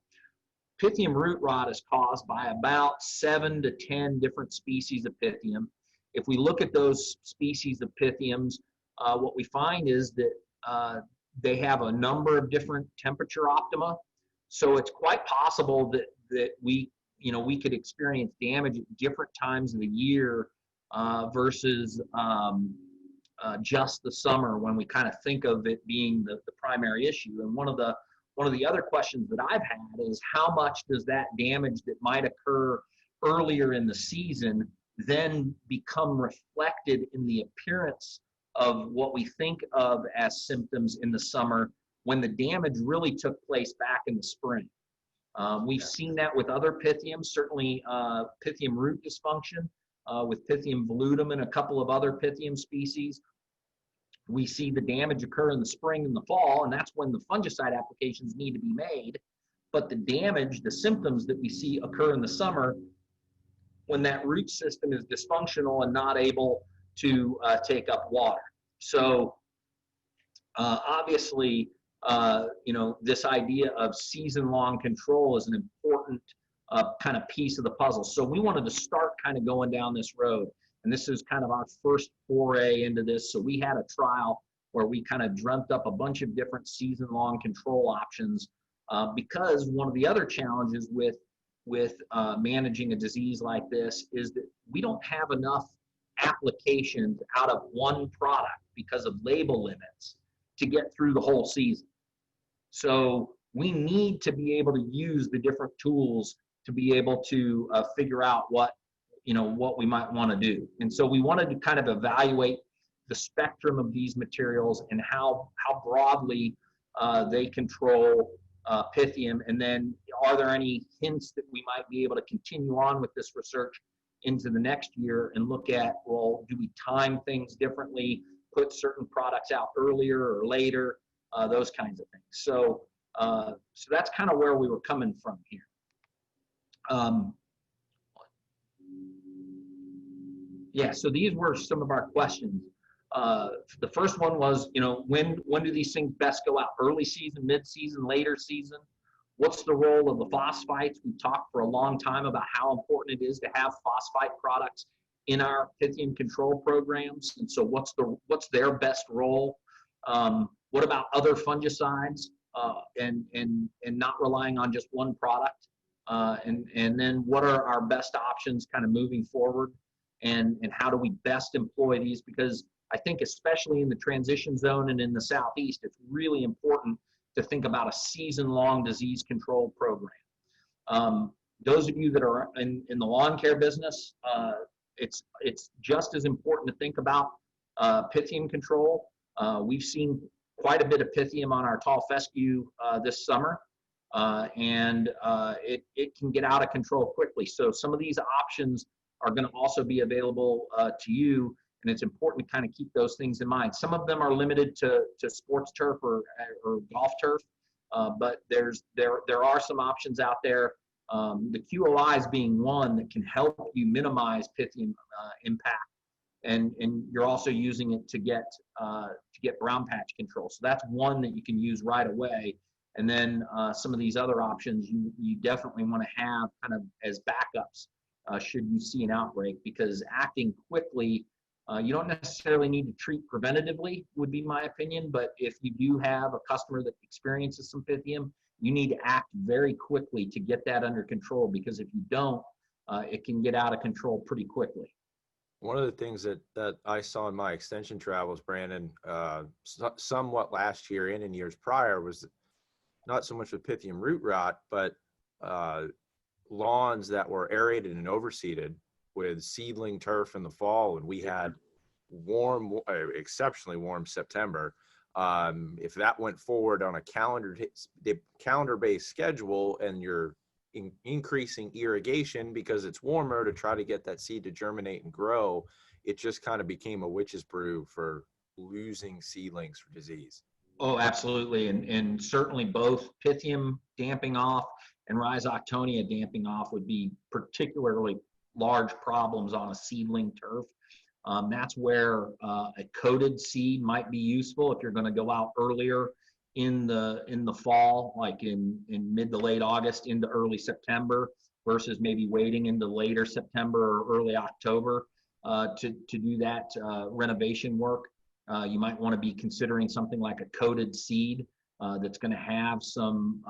Pythium root rot is caused by about 7 to 10 different species of Pythium. If we look at those species of Pythiums, what we find is that they have a number of different temperature optima. So it's quite possible that we could experience damage at different times of the year versus just the summer, when we kind of think of it being the primary issue. And one of the other questions that I've had is, how much does that damage that might occur earlier in the season then become reflected in the appearance of what we think of as symptoms in the summer, when the damage really took place back in the spring? We've seen that with other Pythiums, certainly Pythium root dysfunction, with Pythium velutum and a couple of other Pythium species. We see the damage occur in the spring and the fall, and that's when the fungicide applications need to be made. But the damage, the symptoms that we see occur in the summer, when that root system is dysfunctional and not able to take up water. So obviously, this idea of season-long control is an important kind of piece of the puzzle. So we wanted to start kind of going down this road. And this is kind of our first foray into this. So we had a trial where we kind of dreamt up a bunch of different season-long control options, because one of the other challenges with managing a disease like this is that we don't have enough applications out of one product because of label limits to get through the whole season. So we need to be able to use the different tools to be able to figure out what we might want to do. And so we wanted to kind of evaluate the spectrum of these materials and how broadly they control Pythium. And then, are there any hints that we might be able to continue on with this research into the next year and look at, well, do we time things differently, put certain products out earlier or later, those kinds of things. So that's kind of where we were coming from here. Yeah, so these were some of our questions. The first one was, when do these things best go out? Early season, mid-season, later season? What's the role of the phosphites? We've talked for a long time about how important it is to have phosphite products in our Pythium Control programs. And so what's their best role? What about other fungicides, and not relying on just one product? And then what are our best options kind of moving forward? And how do we best employ these? Because I think especially in the transition zone and in the Southeast, it's really important to think about a season-long disease control program. Those of you that are in the lawn care business, it's just as important to think about Pythium Control. We've seen quite a bit of Pythium on our tall fescue this summer, and it can get out of control quickly. So some of these options are going to also be available to you, and it's important to kind of keep those things in mind. Some of them are limited to sports turf or golf turf, but there are some options out there. The QOIs being one that can help you minimize Pythium impact, and you're also using it to get brown patch control. So that's one that you can use right away. And then some of these other options you definitely want to have kind of as backups should you see an outbreak, because acting quickly, you don't necessarily need to treat preventatively, would be my opinion. But if you do have a customer that experiences some Pythium, you need to act very quickly to get that under control, because if you don't, it can get out of control pretty quickly. One of the things that I saw in my extension travels, Brandon, somewhat last year and in years prior, was not so much with Pythium Root Rot, but lawns that were aerated and overseeded with seedling turf in the fall, and we had exceptionally warm September. If that went forward on a calendar-based schedule, and you're increasing irrigation because it's warmer to try to get that seed to germinate and grow, it just kind of became a witch's brew for losing seedlings for disease. Oh, absolutely. And certainly both Pythium damping off and Rhizoctonia damping off would be particularly large problems on a seedling turf. That's where a coated seed might be useful if you're going to go out earlier in the fall, like in mid to late August into early September, versus maybe waiting into later September or early October to do that renovation work. You might want to be considering something like a coated seed that's going to have some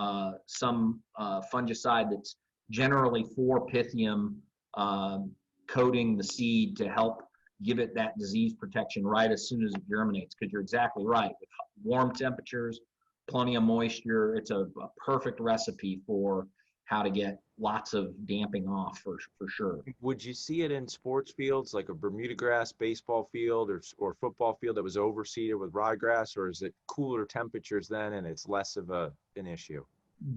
fungicide that's generally for Pythium, coating the seed to help give it that disease protection right as soon as it germinates. Because you're exactly right, with warm temperatures, plenty of moisture, it's a perfect recipe for how to get lots of damping off for sure. Would you see it in sports fields like a Bermuda grass baseball field or football field that was overseeded with ryegrass, or is it cooler temperatures then and it's less of an issue?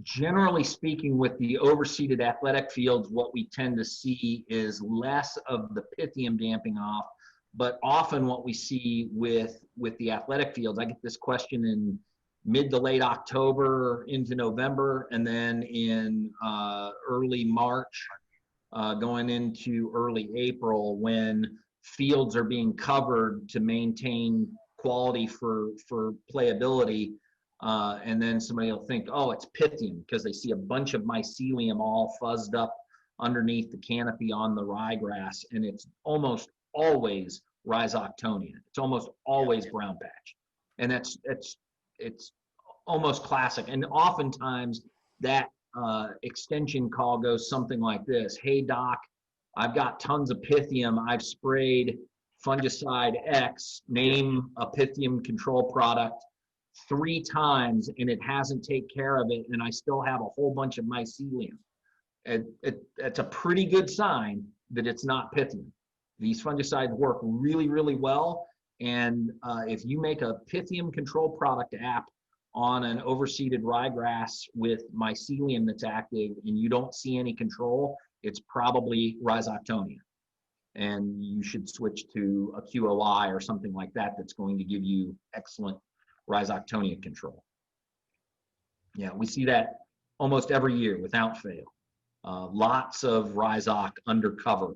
Generally speaking, with the overseeded athletic fields, what we tend to see is less of the Pythium damping off, but often what we see with the athletic fields, I get this question in mid to late October into November, and then in early March going into early April, when fields are being covered to maintain quality for playability. And then somebody will think, oh, it's Pythium, because they see a bunch of mycelium all fuzzed up underneath the canopy on the ryegrass, and it's almost always Rhizoctonia. It's almost always brown patch, and it's almost classic. And oftentimes that extension call goes something like this: hey doc, I've got tons of Pythium, I've sprayed fungicide X, name a Pythium control product, 3 times, and it hasn't taken care of it, and I still have a whole bunch of mycelium. It's a pretty good sign that it's not Pythium. These fungicides work really, really well, and if you make a Pythium control product app on an overseeded ryegrass with mycelium that's active and you don't see any control, it's probably Rhizoctonia. And you should switch to a QOI or something like that that's going to give you excellent Rhizoctonia control. Yeah, we see that almost every year without fail. Lots of Rhizoc undercover,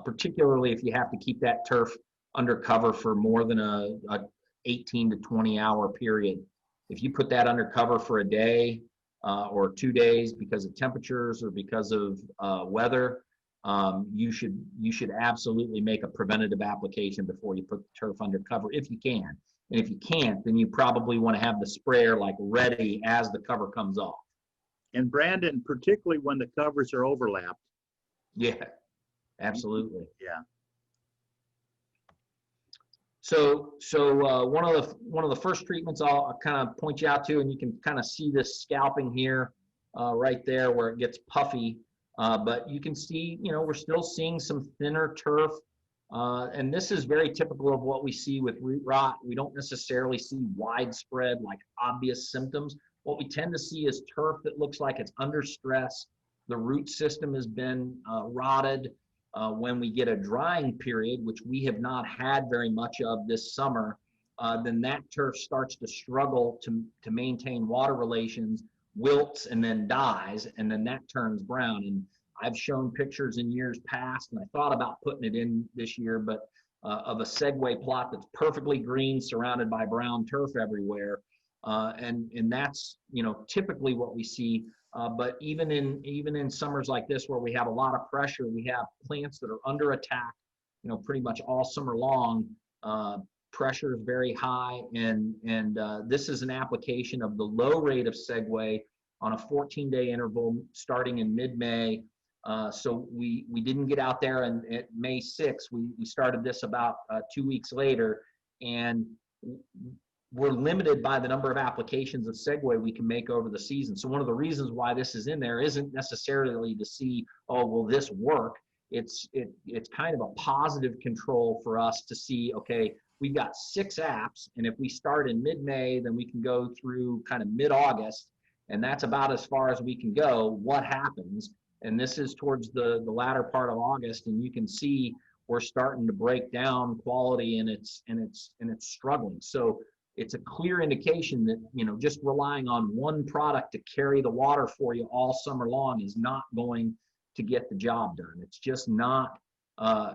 particularly if you have to keep that turf undercover for more than a 18 to 20 hour period. If you put that undercover for a day or 2 days because of temperatures or because of weather, you should absolutely make a preventative application before you put the turf under cover if you can. And if you can't, then you probably want to have the sprayer like ready as the cover comes off. And Brandon, particularly when the covers are overlapped. Yeah, absolutely. Yeah. So one of the first treatments I'll kind of point you out to, and you can kind of see this scalping here, right there where it gets puffy. But you can see, we're still seeing some thinner turf. And this is very typical of what we see with root rot. We don't necessarily see widespread, like obvious symptoms. What we tend to see is turf that looks like it's under stress. The root system has been rotted. When we get a drying period, which we have not had very much of this summer, then that turf starts to struggle to maintain water relations, wilts, and then dies, and then that turns brown. And I've shown pictures in years past, and I thought about putting it in this year, but of a segue plot that's perfectly green, surrounded by brown turf everywhere. And that's, typically what we see. But even in summers like this, where we have a lot of pressure, we have plants that are under attack, pretty much all summer long. Pressure is very high, and this is an application of the low rate of segue on a 14-day interval starting in mid-May. So we didn't get out there, and at May 6th, we started this about 2 weeks later, and we're limited by the number of applications of segue we can make over the season. So one of the reasons why this is in there isn't necessarily to see, oh, will this work? It's kind of a positive control for us to see, okay, we've got 6 apps, and if we start in mid-May, then we can go through kind of mid-August, and that's about as far as we can go. What happens? And this is towards the latter part of August, and you can see we're starting to break down quality, and it's struggling. So it's a clear indication that, just relying on one product to carry the water for you all summer long is not going to get the job done. It's just not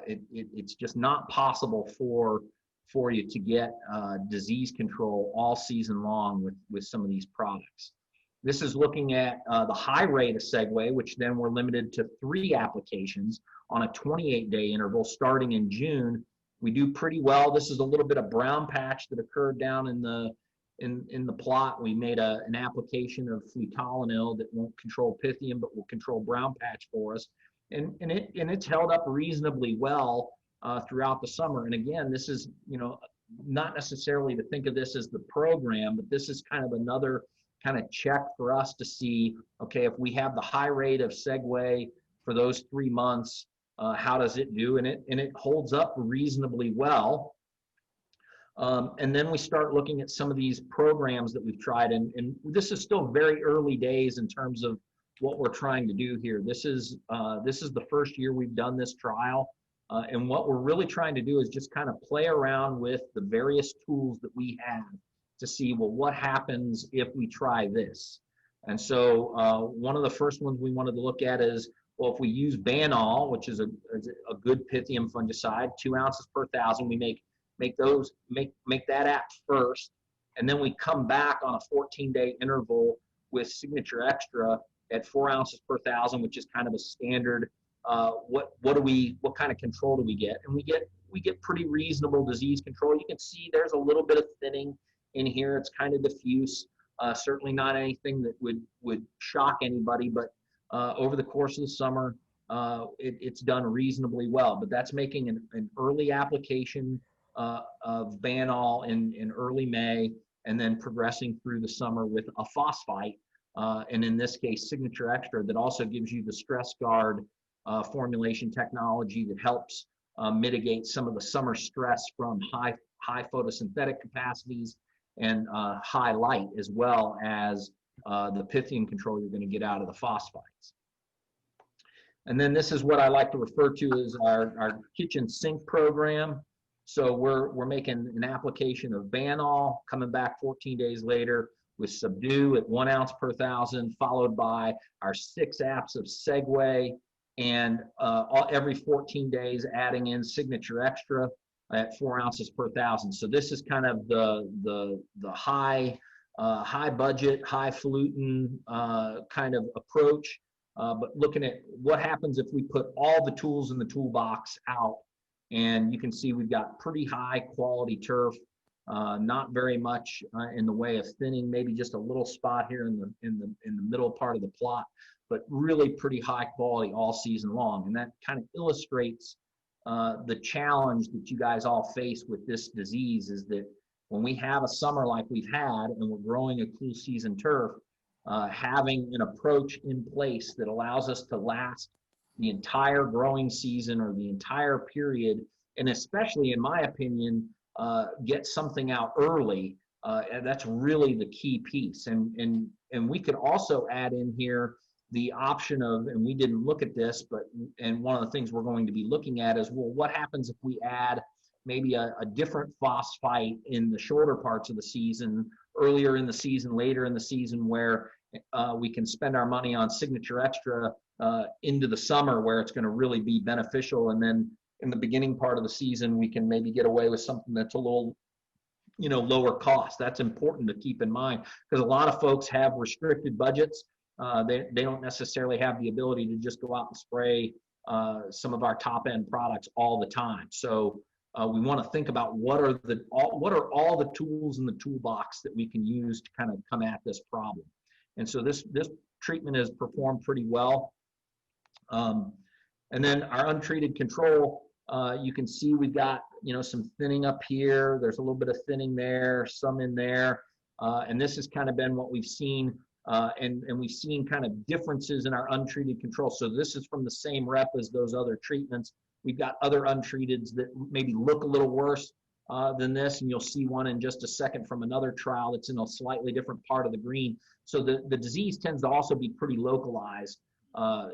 it's just not possible for you to get disease control all season long with some of these products. This is looking at the high rate of segue, which then we're limited to 3 applications on a 28-day interval starting in June. We do pretty well. This is a little bit of brown patch that occurred down in the plot. We made an application of flutolenil that won't control Pythium, but will control brown patch for us, and it's held up reasonably well throughout the summer. And again, this is not necessarily to think of this as the program, but this is kind of another kind of check for us to see, okay, if we have the high rate of segue for those 3 months, how does it do? And it holds up reasonably well. And then we start looking at some of these programs that we've tried, and this is still very early days in terms of what we're trying to do here. This is the first year we've done this trial, and what we're really trying to do is just kind of play around with the various tools that we have to see, well, what happens if we try this? And so one of the first ones we wanted to look at is, well, if we use Banol, which is a good Pythium fungicide, 2 ounces per 1,000, we make that app first, and then we come back on a 14-day interval with Signature Extra at 4 ounces per 1,000, which is kind of a standard. What kind of control do we get? And we get pretty reasonable disease control. You can see there's a little bit of thinning in here. It's kind of diffuse. Certainly not anything that would shock anybody, but over the course of the summer, it's done reasonably well. But that's making an early application of Banol in early May, and then progressing through the summer with a phosphite, and in this case, Signature Extra, that also gives you the stress guard formulation technology that helps mitigate some of the summer stress from high photosynthetic capacities and high light, as well as the Pythium control you're going to get out of the phosphites. And then this is what I like to refer to as our kitchen sink program. So we're making an application of Banol, coming back 14 days later with Subdue at 1 ounce per 1,000, followed by our 6 apps of Segue, and every 14 days adding in Signature Extra at 4 ounces per 1,000. So this is kind of the high budget, highfalutin kind of approach. but looking at what happens if we put all the tools in the toolbox out. And you can see we've got pretty high quality turf, not very much in the way of thinning, maybe just a little spot here in the middle part of the plot, but really pretty high quality all season long. And that kind of illustrates the challenge that you guys all face with this disease, is that when we have a summer like we've had and we're growing a cool season turf, having an approach in place that allows us to last the entire growing season or the entire period, and especially in my opinion, get something out early, and that's really the key piece. And we could also add in here the option of, and we didn't look at this, and one of the things we're going to be looking at is, well, what happens if we add maybe a different phosphite in the shorter parts of the season, earlier in the season, later in the season, where we can spend our money on Signature Extra into the summer, where it's going to really be beneficial. And then in the beginning part of the season, we can maybe get away with something that's a little, lower cost. That's important to keep in mind, because a lot of folks have restricted budgets. They don't necessarily have the ability to just go out and spray some of our top end products all the time. So we want to think about what are all the tools in the toolbox that we can use to kind of come at this problem. And so this treatment has performed pretty well. And then our untreated control, you can see we've got, some thinning up here. There's a little bit of thinning there, some in there. And this has kind of been what we've seen. And we've seen kind of differences in our untreated control. So this is from the same rep as those other treatments. We've got other untreateds that maybe look a little worse than this. And you'll see one in just a second from another trial that's in a slightly different part of the green. So the disease tends to also be pretty localized,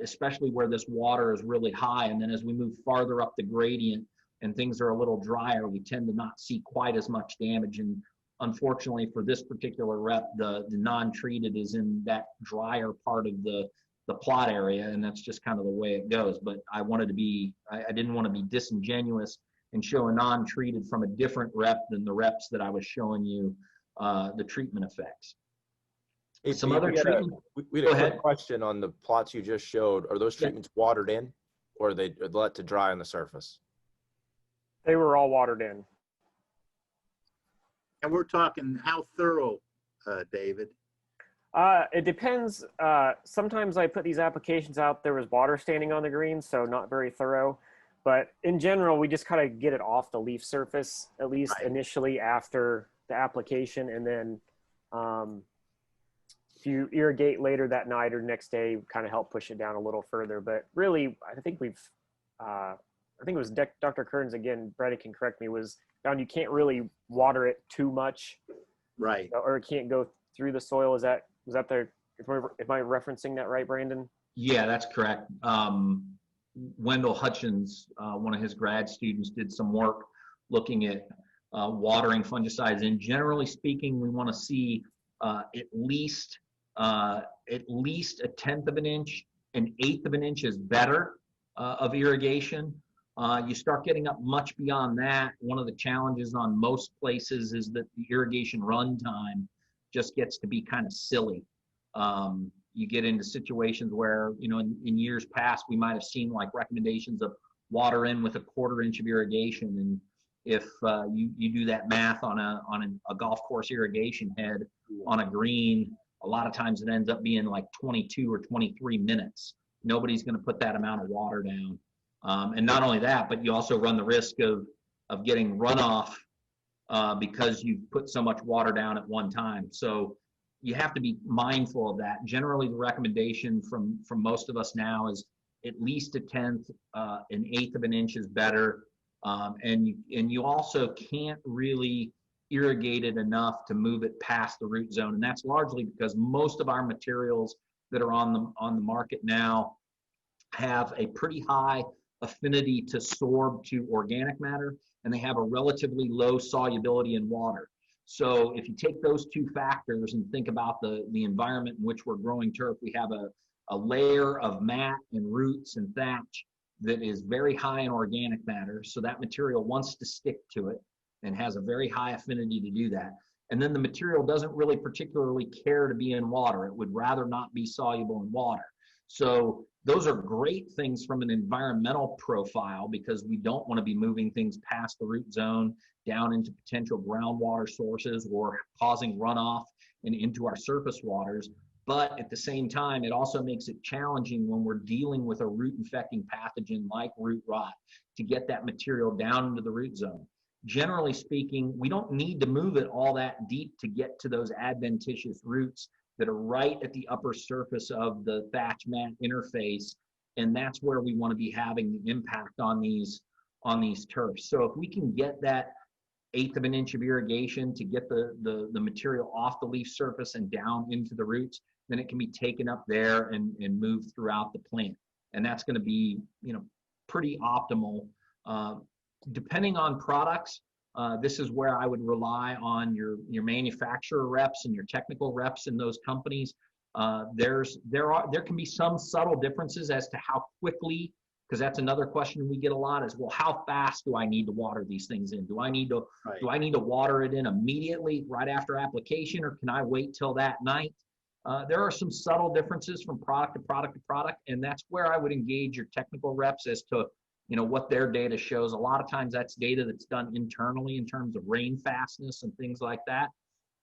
especially where this water is really high. And then as we move farther up the gradient and things are a little drier, we tend to not see quite as much damage. And unfortunately for this particular rep, the non-treated is in that drier part of the plot area, and that's just kind of the way it goes. But I didn't want to be disingenuous and show a non-treated from a different rep than the reps that I was showing you the treatment effects. Hey, Some Pete, other treatment. we had a quick question on the plots you just showed. Are those treatments watered in, or are they let to dry on the surface? They were all watered in. And we're talking how thorough, David? It depends. Sometimes I put these applications out, there was water standing on the green, so not very thorough. But in general, we just kind of get it off the leaf surface, at least initially after the application. And then if you irrigate later that night or next day, kind of help push it down a little further. But really, I think it was Dr. Kearns, again, Brady can correct me, was found you can't really water it too much. Right. Or it can't go through the soil. Was that am I referencing that right, Brandon? Yeah, that's correct. Wendell Hutchins, one of his grad students, did some work looking at watering fungicides. And generally speaking, we want to see at least a 1/10 of an inch, an 1/8 of an inch is better of irrigation. You start getting up much beyond that. One of the challenges on most places is that the irrigation run time just gets to be kind of silly. You get into situations where, in years past, we might have seen like recommendations of water in with a 1/4 inch of irrigation. And if you do that math on a golf course irrigation head on a green, a lot of times it ends up being like 22 or 23 minutes. Nobody's going to put that amount of water down. And not only that, but you also run the risk of getting runoff because you've put so much water down at one time. So you have to be mindful of that. Generally, the recommendation from most of us now is at least 1/10, an 1/8 of an inch is better. And you also can't really irrigate it enough to move it past the root zone. And that's largely because most of our materials that are on the market now have a pretty high affinity to sorb to organic matter, and they have a relatively low solubility in water. So if you take those two factors and think about the environment in which we're growing turf, we have a layer of mat and roots and thatch that is very high in organic matter. So that material wants to stick to it and has a very high affinity to do that. And then the material doesn't really particularly care to be in water. It would rather not be soluble in water. So those are great things from an environmental profile because we don't want to be moving things past the root zone down into potential groundwater sources or causing runoff and into our surface waters. But at the same time, it also makes it challenging when we're dealing with a root infecting pathogen like root rot to get that material down into the root zone. Generally speaking, we don't need to move it all that deep to get to those adventitious roots that are right at the upper surface of the thatch mat interface. And that's where we want to be having the impact on these turfs. So if we can get that 1/8 of an inch of irrigation to get the material off the leaf surface and down into the roots, then it can be taken up there and moved throughout the plant. And that's going to be, pretty optimal. Depending on products, this is where I would rely on your manufacturer reps and your technical reps in those companies. There can be some subtle differences as to how quickly, because that's another question we get a lot is, well, how fast do I need to water these things in? Do I need to water it in immediately right after application, or can I wait till that night? There are some subtle differences from product to product to product, and that's where I would engage your technical reps as to what their data shows. A lot of times that's data that's done internally in terms of rain fastness and things like that,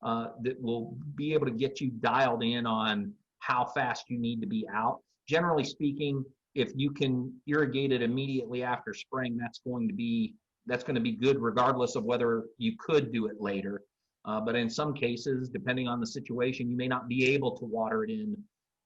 that will be able to get you dialed in on how fast you need to be out. Generally speaking, if you can irrigate it immediately after spraying, that's going to be good regardless of whether you could do it later. But in some cases, depending on the situation, you may not be able to water it in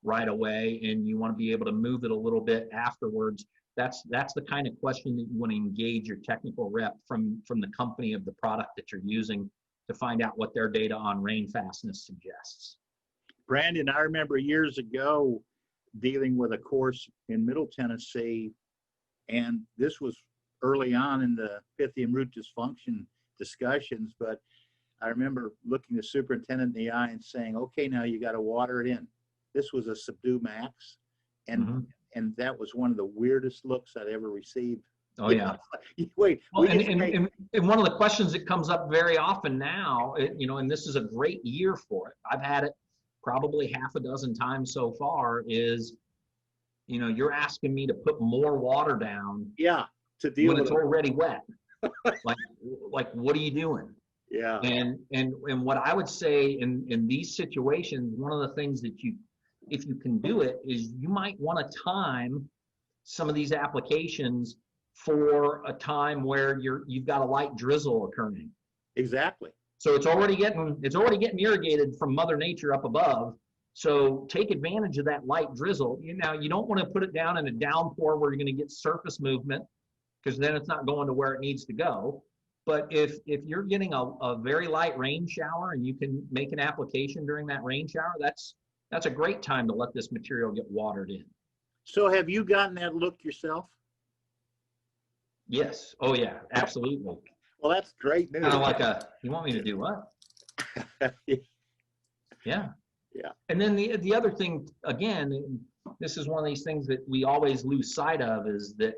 right away, and you want to be able to move it a little bit afterwards. That's the kind of question that you want to engage your technical rep from the company of the product that you're using to find out what their data on rain fastness suggests. Brandon, I remember years ago dealing with a course in Middle Tennessee, and this was early on in the Pythium root dysfunction discussions, but I remember looking the superintendent in the eye and saying, okay, now you got to water it in. This was a subdue max, and and that was one of the weirdest looks I'd ever received. Oh, yeah. Wait. Well, and one of the questions that comes up very often now, and this is a great year for it. I've had it probably half a dozen times so far, is, you're asking me to put more water down. Yeah, to deal when with it's already wet. like, what are you doing? Yeah. And what I would say in these situations, one of the things that if you can do it, is you might want to time some of these applications for a time where you've got a light drizzle occurring. Exactly. So it's already getting irrigated from Mother Nature up above. So take advantage of that light drizzle. You don't want to put it down in a downpour where you're going to get surface movement, because then it's not going to where it needs to go. But if you're getting a very light rain shower and you can make an application during that rain shower, that's a great time to let this material get watered in. So have you gotten that look yourself? Yes. Oh, yeah, absolutely. Well, that's great news. Kind of like you want me to do what? Yeah. Yeah. And then the other thing, again, this is one of these things that we always lose sight of, is that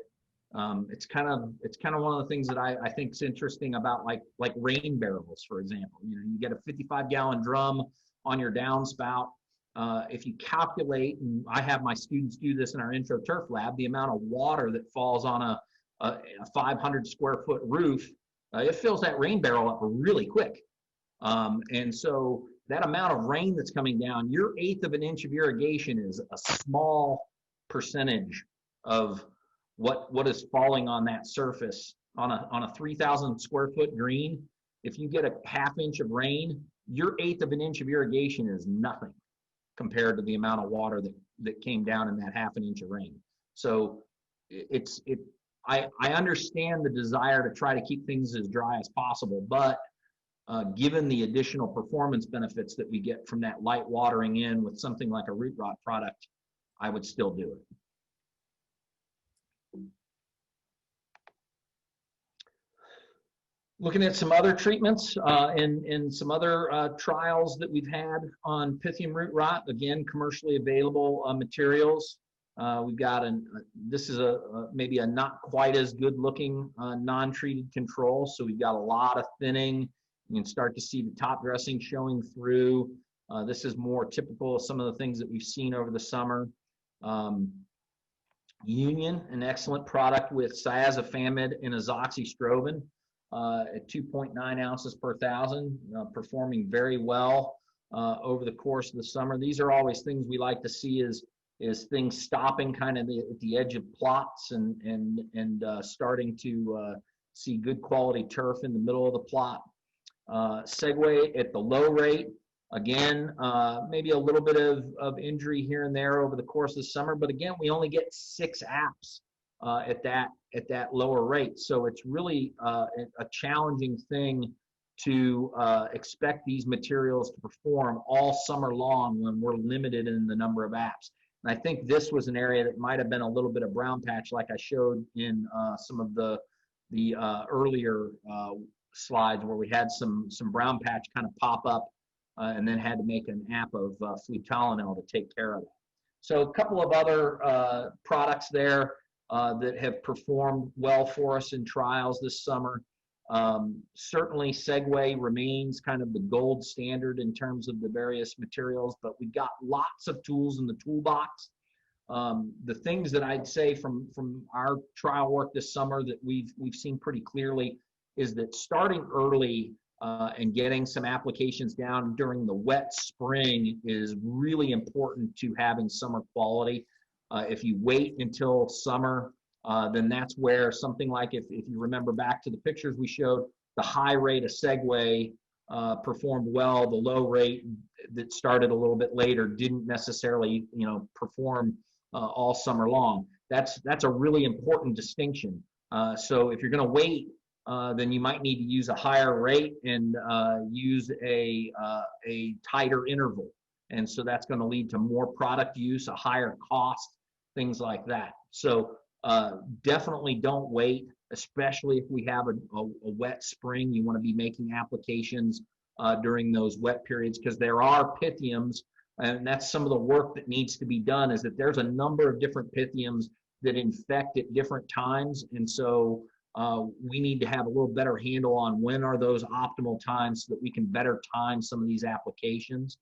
it's kind of one of the things that I think is interesting about like rain barrels, for example. You get a 55-gallon drum on your downspout. If you calculate, and I have my students do this in our intro turf lab, the amount of water that falls on a 500 square foot roof, it fills that rain barrel up really quick. And so that amount of rain that's coming down, your 1/8 of an inch of irrigation is a small percentage of what is falling on that surface on a 3,000 square foot green. If you get a 1/2 inch of rain, your 1/8 of an inch of irrigation is nothing compared to the amount of water that came down in that 1/2 inch of rain. So I understand the desire to try to keep things as dry as possible, but given the additional performance benefits that we get from that light watering in with something like a root rot product, I would still do it. Looking at some other treatments and some other trials that we've had on Pythium Root Rot, again, commercially available materials. We've got this is maybe a not quite as good looking non-treated control. So we've got a lot of thinning. You can start to see the top dressing showing through. This is more typical of some of the things that we've seen over the summer. Union, an excellent product with cyazofamid and azoxystrobin at 2.9 ounces per thousand, performing very well over the course of the summer. These are always things we like to see is things stopping kind of at the edge of plots and starting to see good quality turf in the middle of the plot. Segue at the low rate. Again, maybe a little bit of injury here and there over the course of the summer, but again, we only get 6 apps at that lower rate. So it's really a challenging thing to expect these materials to perform all summer long when we're limited in the number of apps. And I think this was an area that might have been a little bit of brown patch, like I showed in some of the earlier slides where we had some brown patch kind of pop up. And then had to make an app of flutolenol to take care of it. So a couple of other products there that have performed well for us in trials this summer. Certainly Segway remains kind of the gold standard in terms of the various materials, but we got lots of tools in the toolbox. The things that I'd say from our trial work this summer that we've seen pretty clearly is that starting early and getting some applications down during the wet spring is really important to having summer quality. If you wait until summer, then that's where something like, if you remember back to the pictures we showed, the high rate of Segway performed well. The low rate that started a little bit later didn't necessarily, perform all summer long. That's a really important distinction. So if you're going to wait, then you might need to use a higher rate and use a tighter interval. And so that's going to lead to more product use, a higher cost, things like that. So definitely don't wait, especially if we have a wet spring. You want to be making applications during those wet periods because there are Pythiums, and that's some of the work that needs to be done, is that there's a number of different Pythiums that infect at different times. And so we need to have a little better handle on when are those optimal times so that we can better time some of these applications.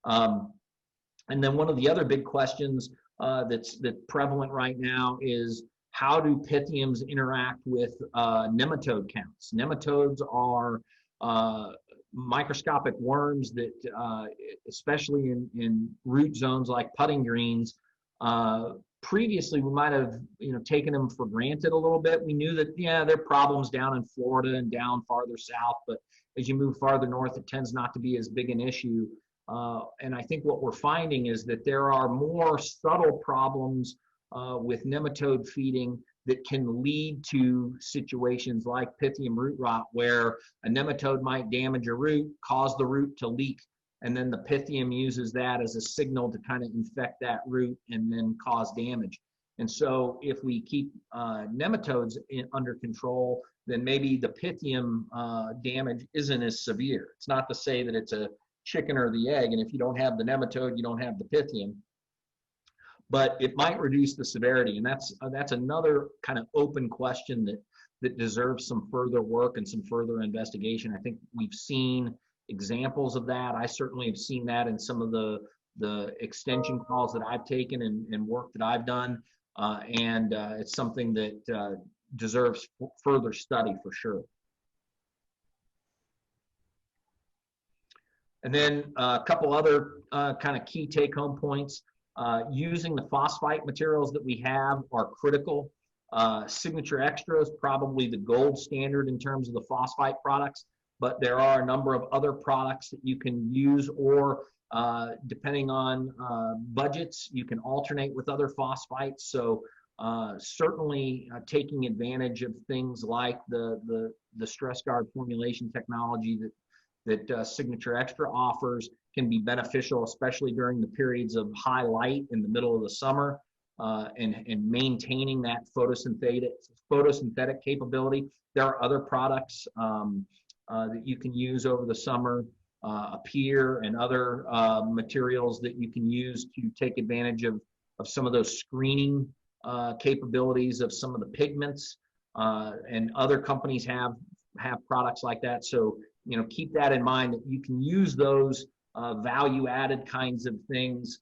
And then one of the other big questions that's prevalent right now is how do Pythiums interact with nematode counts? Nematodes are microscopic worms that, especially in root zones like putting greens, previously we might have taken them for granted a little bit. We knew that there are problems down in Florida and down farther south, but as you move farther north, it tends not to be as big an issue. And I think what we're finding is that there are more subtle problems with nematode feeding that can lead to situations like Pythium root rot, where a nematode might damage a root, cause the root to leak, and then the Pythium uses that as a signal to kind of infect that root and then cause damage. And so if we keep nematodes under control, then maybe the Pythium damage isn't as severe. It's not to say that it's a chicken or the egg, and if you don't have the nematode, you don't have the Pythium. But it might reduce the severity, and that's another kind of open question that deserves some further work and some further investigation. I think we've seen examples of that. I certainly have seen that in some of the extension calls that I've taken and work that I've done, and it's something that deserves further study for sure. And then a couple other kind of key take-home points. Using the phosphite materials that we have are critical. Signature Extra is probably the gold standard in terms of the phosphite products, but there are a number of other products that you can use, or depending on budgets, you can alternate with other phosphites. So certainly taking advantage of things like the stress guard formulation technology that Signature Extra offers can be beneficial, especially during the periods of high light in the middle of the summer, and maintaining that photosynthetic capability. There are other products that you can use over the summer, Appear and other materials that you can use to take advantage of some of those screening capabilities of some of the pigments, and other companies have products like that. So keep that in mind, that you can use those value-added kinds of things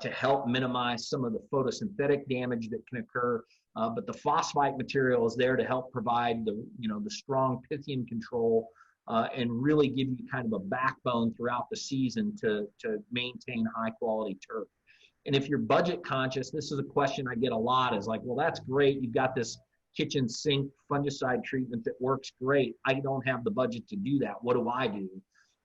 to help minimize some of the photosynthetic damage that can occur. But the phosphite material is there to help provide the, the strong Pythium control and really give you kind of a backbone throughout the season to maintain high quality turf. And if you're budget conscious, this is a question I get a lot, is like, well, that's great. You've got this kitchen sink fungicide treatment that works great. I don't have the budget to do that. What do I do?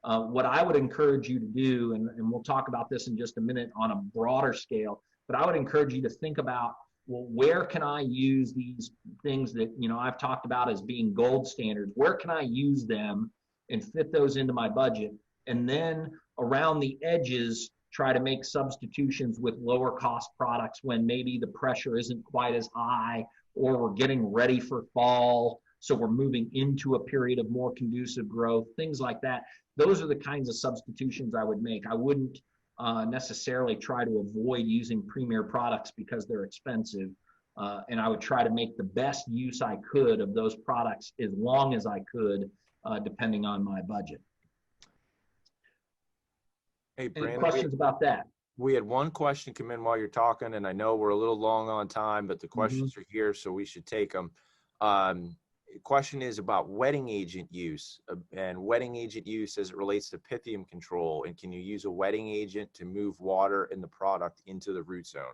What I would encourage you to do, and we'll talk about this in just a minute on a broader scale, but I would encourage you to think about, well, where can I use these things that, I've talked about as being gold standards? Where can I use them and fit those into my budget? And then around the edges, try to make substitutions with lower cost products when maybe the pressure isn't quite as high, or we're getting ready for fall, so we're moving into a period of more conducive growth, things like that. Those are the kinds of substitutions I would make. I wouldn't necessarily try to avoid using premier products because they're expensive. And I would try to make the best use I could of those products as long as I could, depending on my budget. Hey, Any Brandon, questions about that? we had one question come in while you're talking, and I know we're a little long on time, but the questions are here, so we should take them. Question is about wetting agent use and wetting agent use as it relates to Pythium control. And can you use a wetting agent to move water in the product into the root zone?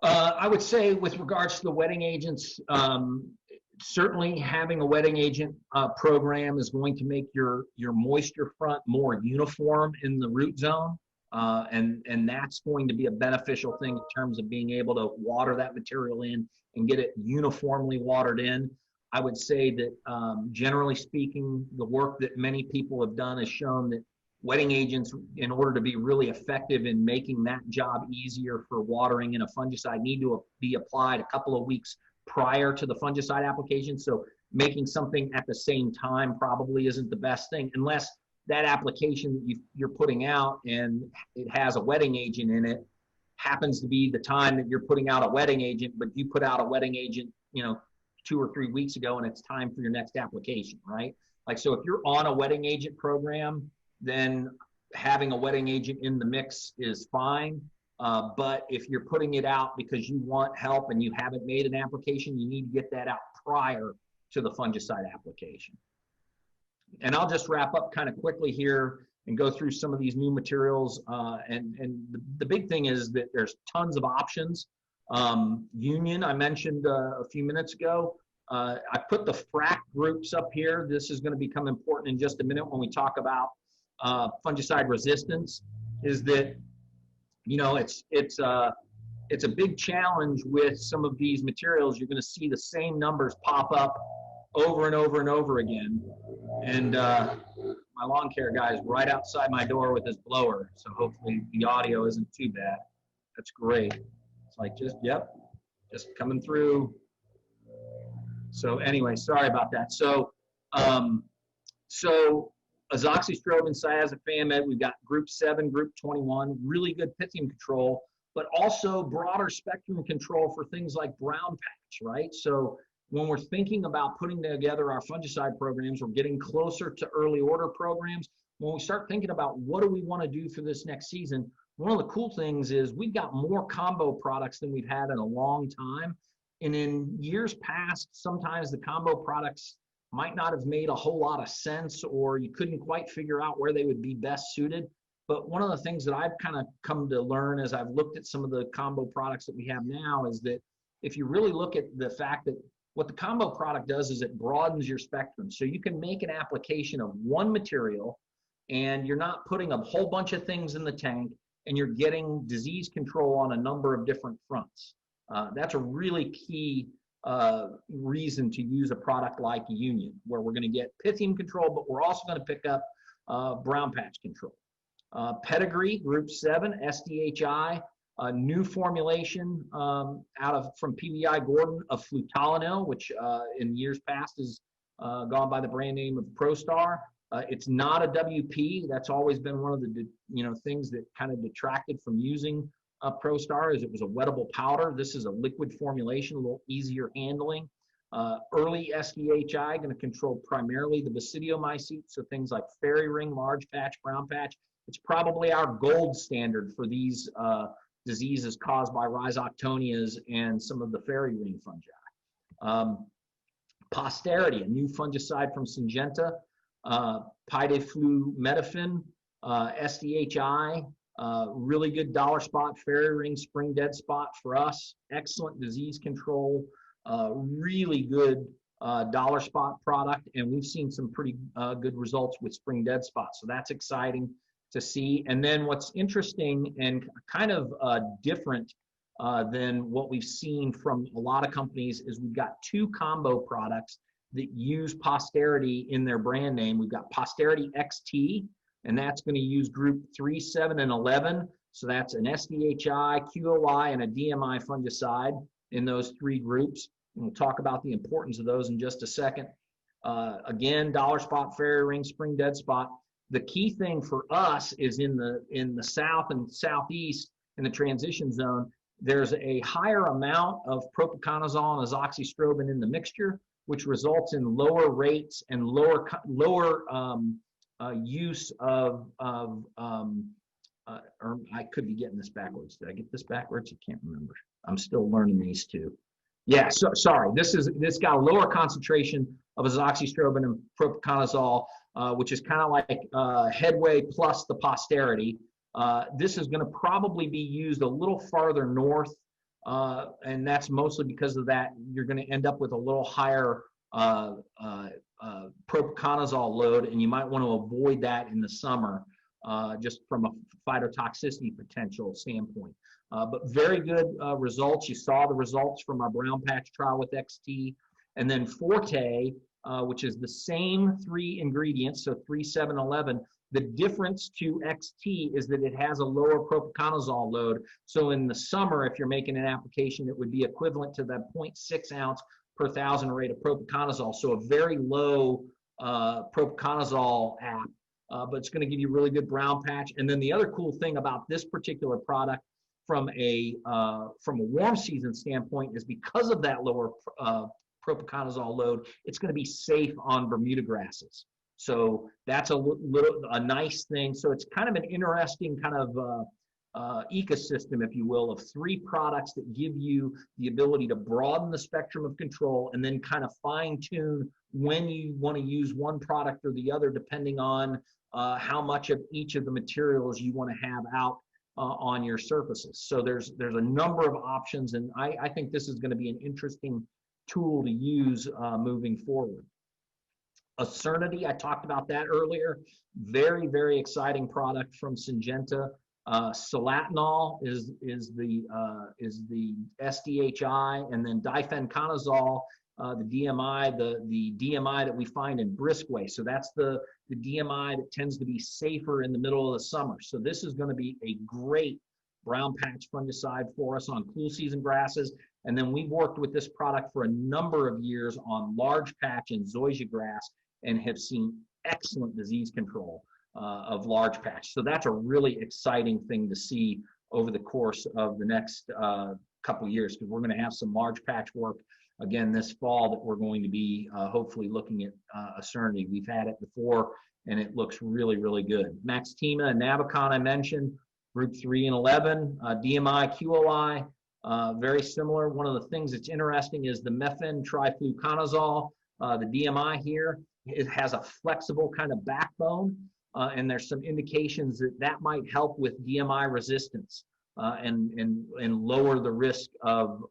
I would say with regards to the wetting agents, certainly having a wetting agent program is going to make your moisture front more uniform in the root zone. And that's going to be a beneficial thing in terms of being able to water that material in and get it uniformly watered in. I would say that generally speaking, the work that many people have done has shown that wetting agents, in order to be really effective in making that job easier for watering in a fungicide, need to be applied a couple of weeks prior to the fungicide application. So making something at the same time probably isn't the best thing, unless that application you're putting out and it has a wetting agent in it happens to be the time that you're putting out a wetting agent, but you put out a wetting agent, 2 or 3 weeks ago, and it's time for your next application, right? Like, so if you're on a wetting agent program, then having a wetting agent in the mix is fine. But if you're putting it out because you want help and you haven't made an application, you need to get that out prior to the fungicide application. And I'll just wrap up kind of quickly here and go through some of these new materials. And the big thing is that there's tons of options. Union, I mentioned a few minutes ago. I put the frac groups up here. This is going to become important in just a minute when we talk about fungicide resistance. Is that, it's a big challenge with some of these materials. You're going to see the same numbers pop up over and over and over again. And my lawn care guy is right outside my door with his blower, so hopefully the audio isn't too bad. That's great. It's like, just coming through. So anyway, sorry about that. So azoxystrobin, cyazofamid, we've got group 7, group 21, really good Pythium control, but also broader spectrum control for things like brown patch, right? So when we're thinking about putting together our fungicide programs, we're getting closer to early order programs. When we start thinking about what do we want to do for this next season, one of the cool things is we've got more combo products than we've had in a long time. And in years past, sometimes the combo products might not have made a whole lot of sense, or you couldn't quite figure out where they would be best suited. But one of the things that I've kind of come to learn as I've looked at some of the combo products that we have now is that if you really look at the fact that what the combo product does is it broadens your spectrum. So you can make an application of one material and you're not putting a whole bunch of things in the tank, and you're getting disease control on a number of different fronts. That's a really key reason to use a product like Union, where we're going to get Pythium control, but we're also going to pick up brown patch control. Pedigree, group 7, SDHI, a new formulation from PBI Gordon of flutalonyl, which in years past has gone by the brand name of ProStar. It's not a WP. That's always been one of the things that kind of detracted from using ProStar, is it was a wettable powder. This is a liquid formulation, a little easier handling. Early SDHI going to control primarily the basidiomycetes, so things like fairy ring, large patch, brown patch, It's probably our gold standard for these diseases caused by rhizoctonias and some of the fairy ring fungi. Posterity, a new fungicide from Syngenta, pideflumethafen, SDHI, really good dollar spot, fairy ring, spring dead spot for us, excellent disease control, really good dollar spot product, and we've seen some pretty good results with spring dead spot, so that's exciting to see. And then what's interesting and kind of different than what we've seen from a lot of companies is we've got two combo products that use Posterity in their brand name. We've got Posterity XT, and that's going to use group 3, 7, and 11. So that's an SDHI, QOI, and a DMI fungicide in those 3 groups. And we'll talk about the importance of those in just a second. Again, dollar spot, fairy ring, spring dead spot. The key thing for us is in the south and southeast in the transition zone, there's a higher amount of propiconazole and azoxystrobin in the mixture, which results in lower rates and lower use of or I could be getting this backwards. Did I get this backwards? I can't remember. I'm still learning these two. Yeah, so sorry. This got a lower concentration of azoxystrobin and propiconazole, which is kind of like Headway plus the Posterity. This is going to probably be used a little farther north, and that's mostly because of that. You're going to end up with a little higher propiconazole load, and you might want to avoid that in the summer, just from a phytotoxicity potential standpoint. But very good results. You saw the results from our brown patch trial with XT. And then Forte, which is the same 3 ingredients, so 3, 7, 11. The difference to XT is that it has a lower propiconazole load. So in the summer, if you're making an application, it would be equivalent to that 0.6 ounce per 1,000 rate of propiconazole. So a very low propiconazole app, but it's going to give you really good brown patch. And then the other cool thing about this particular product from a warm season standpoint is because of that lower propiconazole load, it's going to be safe on Bermuda grasses. So that's a nice thing. So it's kind of an interesting kind of ecosystem, if you will, of 3 products that give you the ability to broaden the spectrum of control and then kind of fine tune when you want to use one product or the other, depending on how much of each of the materials you want to have out on your surfaces. So there's a number of options, and I think this is going to be an interesting tool to use moving forward. Acernity, I talked about that earlier. Very, very exciting product from Syngenta. Solatinol is the SDHI, and then difenconazole, the DMI, the DMI that we find in Briskway. So that's the DMI that tends to be safer in the middle of the summer. So this is going to be a great brown patch fungicide for us on cool season grasses. And then we've worked with this product for a number of years on large patch and zoysia grass and have seen excellent disease control of large patch. So that's a really exciting thing to see over the course of the next couple of years, because we're going to have some large patch work again this fall that we're going to be hopefully looking at Acernity. We've had it before and it looks really, really good. Maxtima and Navicon I mentioned, group 3 and 11, DMI, QOI, very similar. One of the things that's interesting is the methyltrifluconazole, the DMI here. It has a flexible kind of backbone, and there's some indications that that might help with DMI resistance and lower the risk of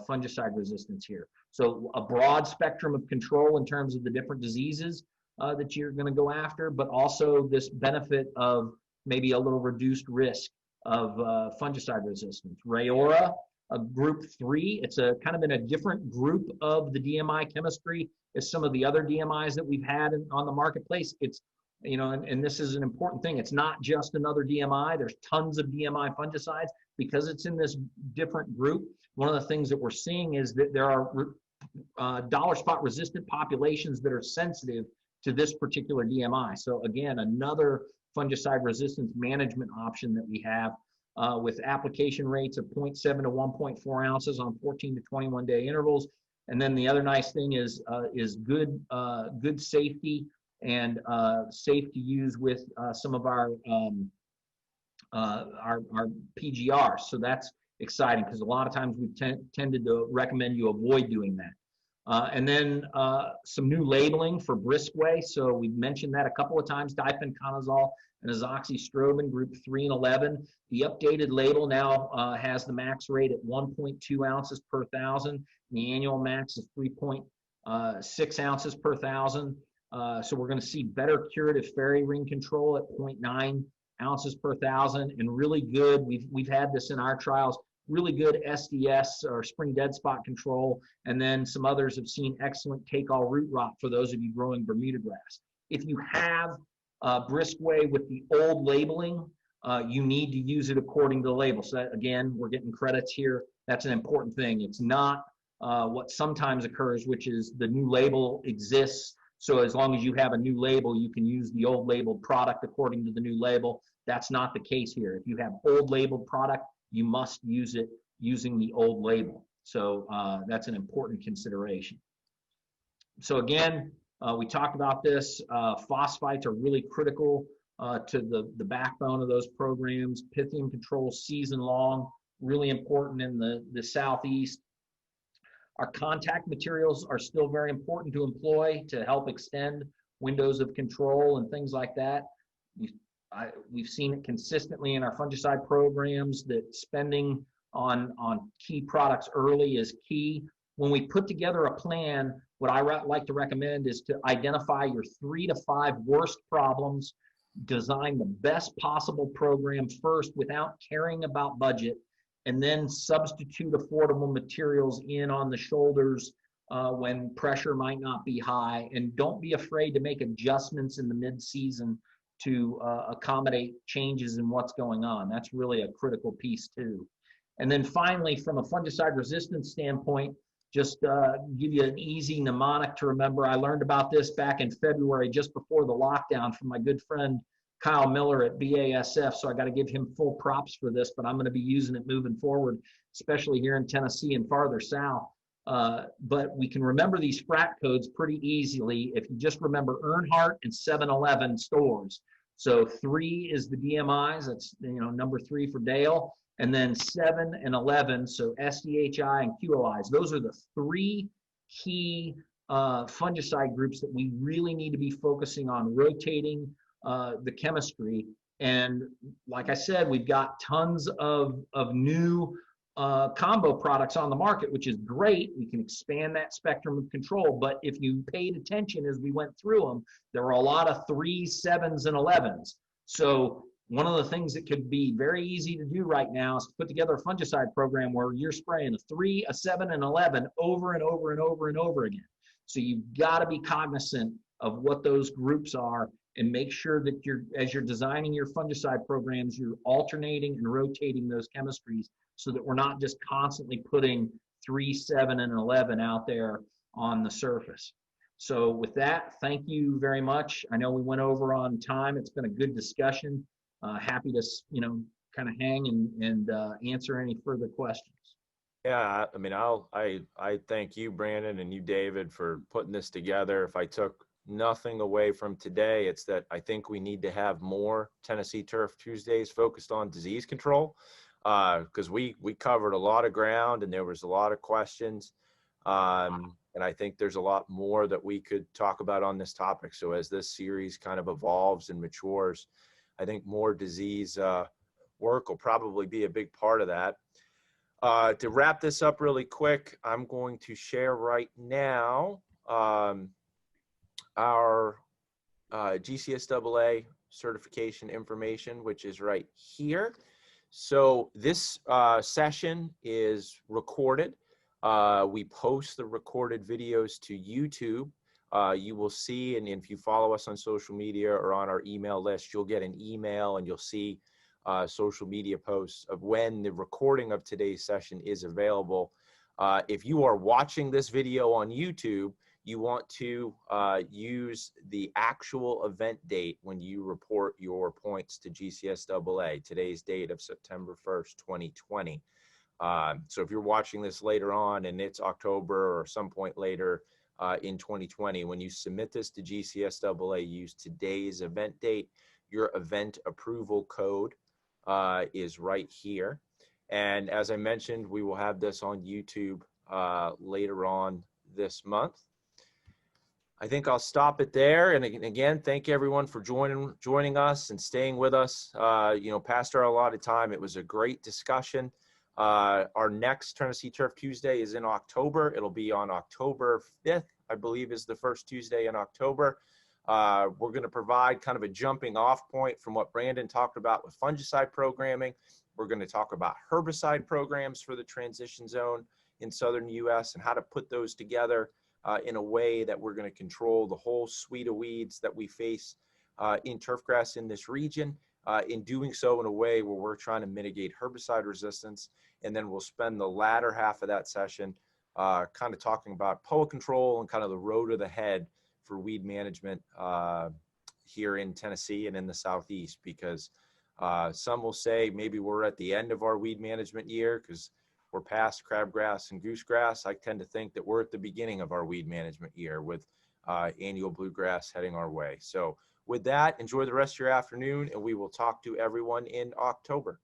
fungicide resistance here. So a broad spectrum of control in terms of the different diseases that you're going to go after, but also this benefit of maybe a little reduced risk of fungicide resistance. Rayora, a group 3, it's a kind of in a different group of the DMI chemistry as some of the other DMIs that we've had on the marketplace. It's, you know, and this is an important thing. It's not just another DMI. There's tons of DMI fungicides because it's in this different group. One of the things that we're seeing is that there are dollar spot resistant populations that are sensitive to this particular DMI. So again, another fungicide resistance management option that we have with application rates of 0.7 to 1.4 ounces on 14 to 21 day intervals. And then the other nice thing is good safety and safe to use with some of our PGRs. So that's exciting because a lot of times we've tended to recommend you avoid doing that. And then some new labeling for Brisquay. So we've mentioned that a couple of times, difenoconazole and azoxystrobin, group 3 and 11. The updated label now has the max rate at 1.2 ounces per 1,000. The annual max is 3.6 ounces per 1,000. So we're going to see better curative fairy ring control at 0.9 ounces per 1,000, and really good, we've had this in our trials, really good SDS or spring dead spot control, and then some others have seen excellent take-all root rot for those of you growing Bermuda grass. If you have Brisquay with the old labeling, you need to use it according to the label. So that, again, we're getting credits here. That's an important thing. It's not what sometimes occurs, which is the new label exists. So as long as you have a new label, you can use the old labeled product according to the new label. That's not the case here. If you have old labeled product, you must use it using the old label. So that's an important consideration. So again, we talked about this. Phosphites are really critical to the backbone of those programs. Pythium Control season long, really important in the Southeast. Our contact materials are still very important to employ to help extend windows of control and things like that. We've seen it consistently in our fungicide programs that spending on key products early is key. When we put together a plan, what I like to recommend is to identify your 3 to 5 worst problems, design the best possible program first without caring about budget, and then substitute affordable materials in on the shoulders when pressure might not be high. And don't be afraid to make adjustments in the mid-season to accommodate changes in what's going on. That's really a critical piece too. And then finally, from a fungicide resistance standpoint, just give you an easy mnemonic to remember. I learned about this back in February, just before the lockdown, from my good friend Kyle Miller at BASF, so I got to give him full props for this, but I'm going to be using it moving forward, especially here in Tennessee and farther south. But we can remember these frat codes pretty easily if you just remember Earnhardt and 7-Eleven stores. So 3 is the DMIs, that's number 3 for Dale, and then 7 and 11, so SDHI and QLIs. Those are the 3 key fungicide groups that we really need to be focusing on rotating the chemistry. And like I said, we've got tons of new combo products on the market, which is great. We can expand that spectrum of control, but if you paid attention as we went through them, there were a lot of 3s, 7s, and 11s. So one of the things that could be very easy to do right now is to put together a fungicide program where you're spraying a 3, a 7, and 11 over and over and over and over again. So you've got to be cognizant of what those groups are and make sure that as you're designing your fungicide programs, you're alternating and rotating those chemistries so that we're not just constantly putting 3, 7, and 11 out there on the surface. So with that, thank you very much. I know we went over on time. It's been a good discussion. Happy to, kind of hang and answer any further questions. Yeah, I mean, I thank you, Brandon, and you, David, for putting this together. If I took nothing away from today, it's that I think we need to have more Tennessee Turf Tuesdays focused on disease control, because we covered a lot of ground and there was a lot of questions. And I think there's a lot more that we could talk about on this topic. So as this series kind of evolves and matures, I think more disease work will probably be a big part of that. To wrap this up really quick, I'm going to share right now our GCSAA certification information, which is right here. So this session is recorded. We post the recorded videos to YouTube. You will see, and if you follow us on social media or on our email list, you'll get an email and you'll see social media posts of when the recording of today's session is available. If you are watching this video on YouTube, you want to use the actual event date when you report your points to GCSAA, today's date of September 1st, 2020. So if you're watching this later on and it's October or some point later, in 2020. When you submit this to GCSAA, use today's event date. Your event approval code is right here. And as I mentioned, we will have this on YouTube later on this month. I think I'll stop it there. And again, thank everyone for joining us and staying with us. Past our allotted time, it was a great discussion. Our next Tennessee Turf Tuesday is in October. It'll be on October 5th, I believe is the first Tuesday in October. We're going to provide kind of a jumping off point from what Brandon talked about with fungicide programming. We're going to talk about herbicide programs for the transition zone in southern U.S. and how to put those together in a way that we're going to control the whole suite of weeds that we face in turfgrass in this region. In doing so in a way where we're trying to mitigate herbicide resistance. And then we'll spend the latter half of that session kind of talking about POA control and kind of the road ahead for weed management here in Tennessee and in the Southeast, because some will say maybe we're at the end of our weed management year because we're past crabgrass and goosegrass. I tend to think that we're at the beginning of our weed management year with annual bluegrass heading our way. So with that, enjoy the rest of your afternoon, and we will talk to everyone in October.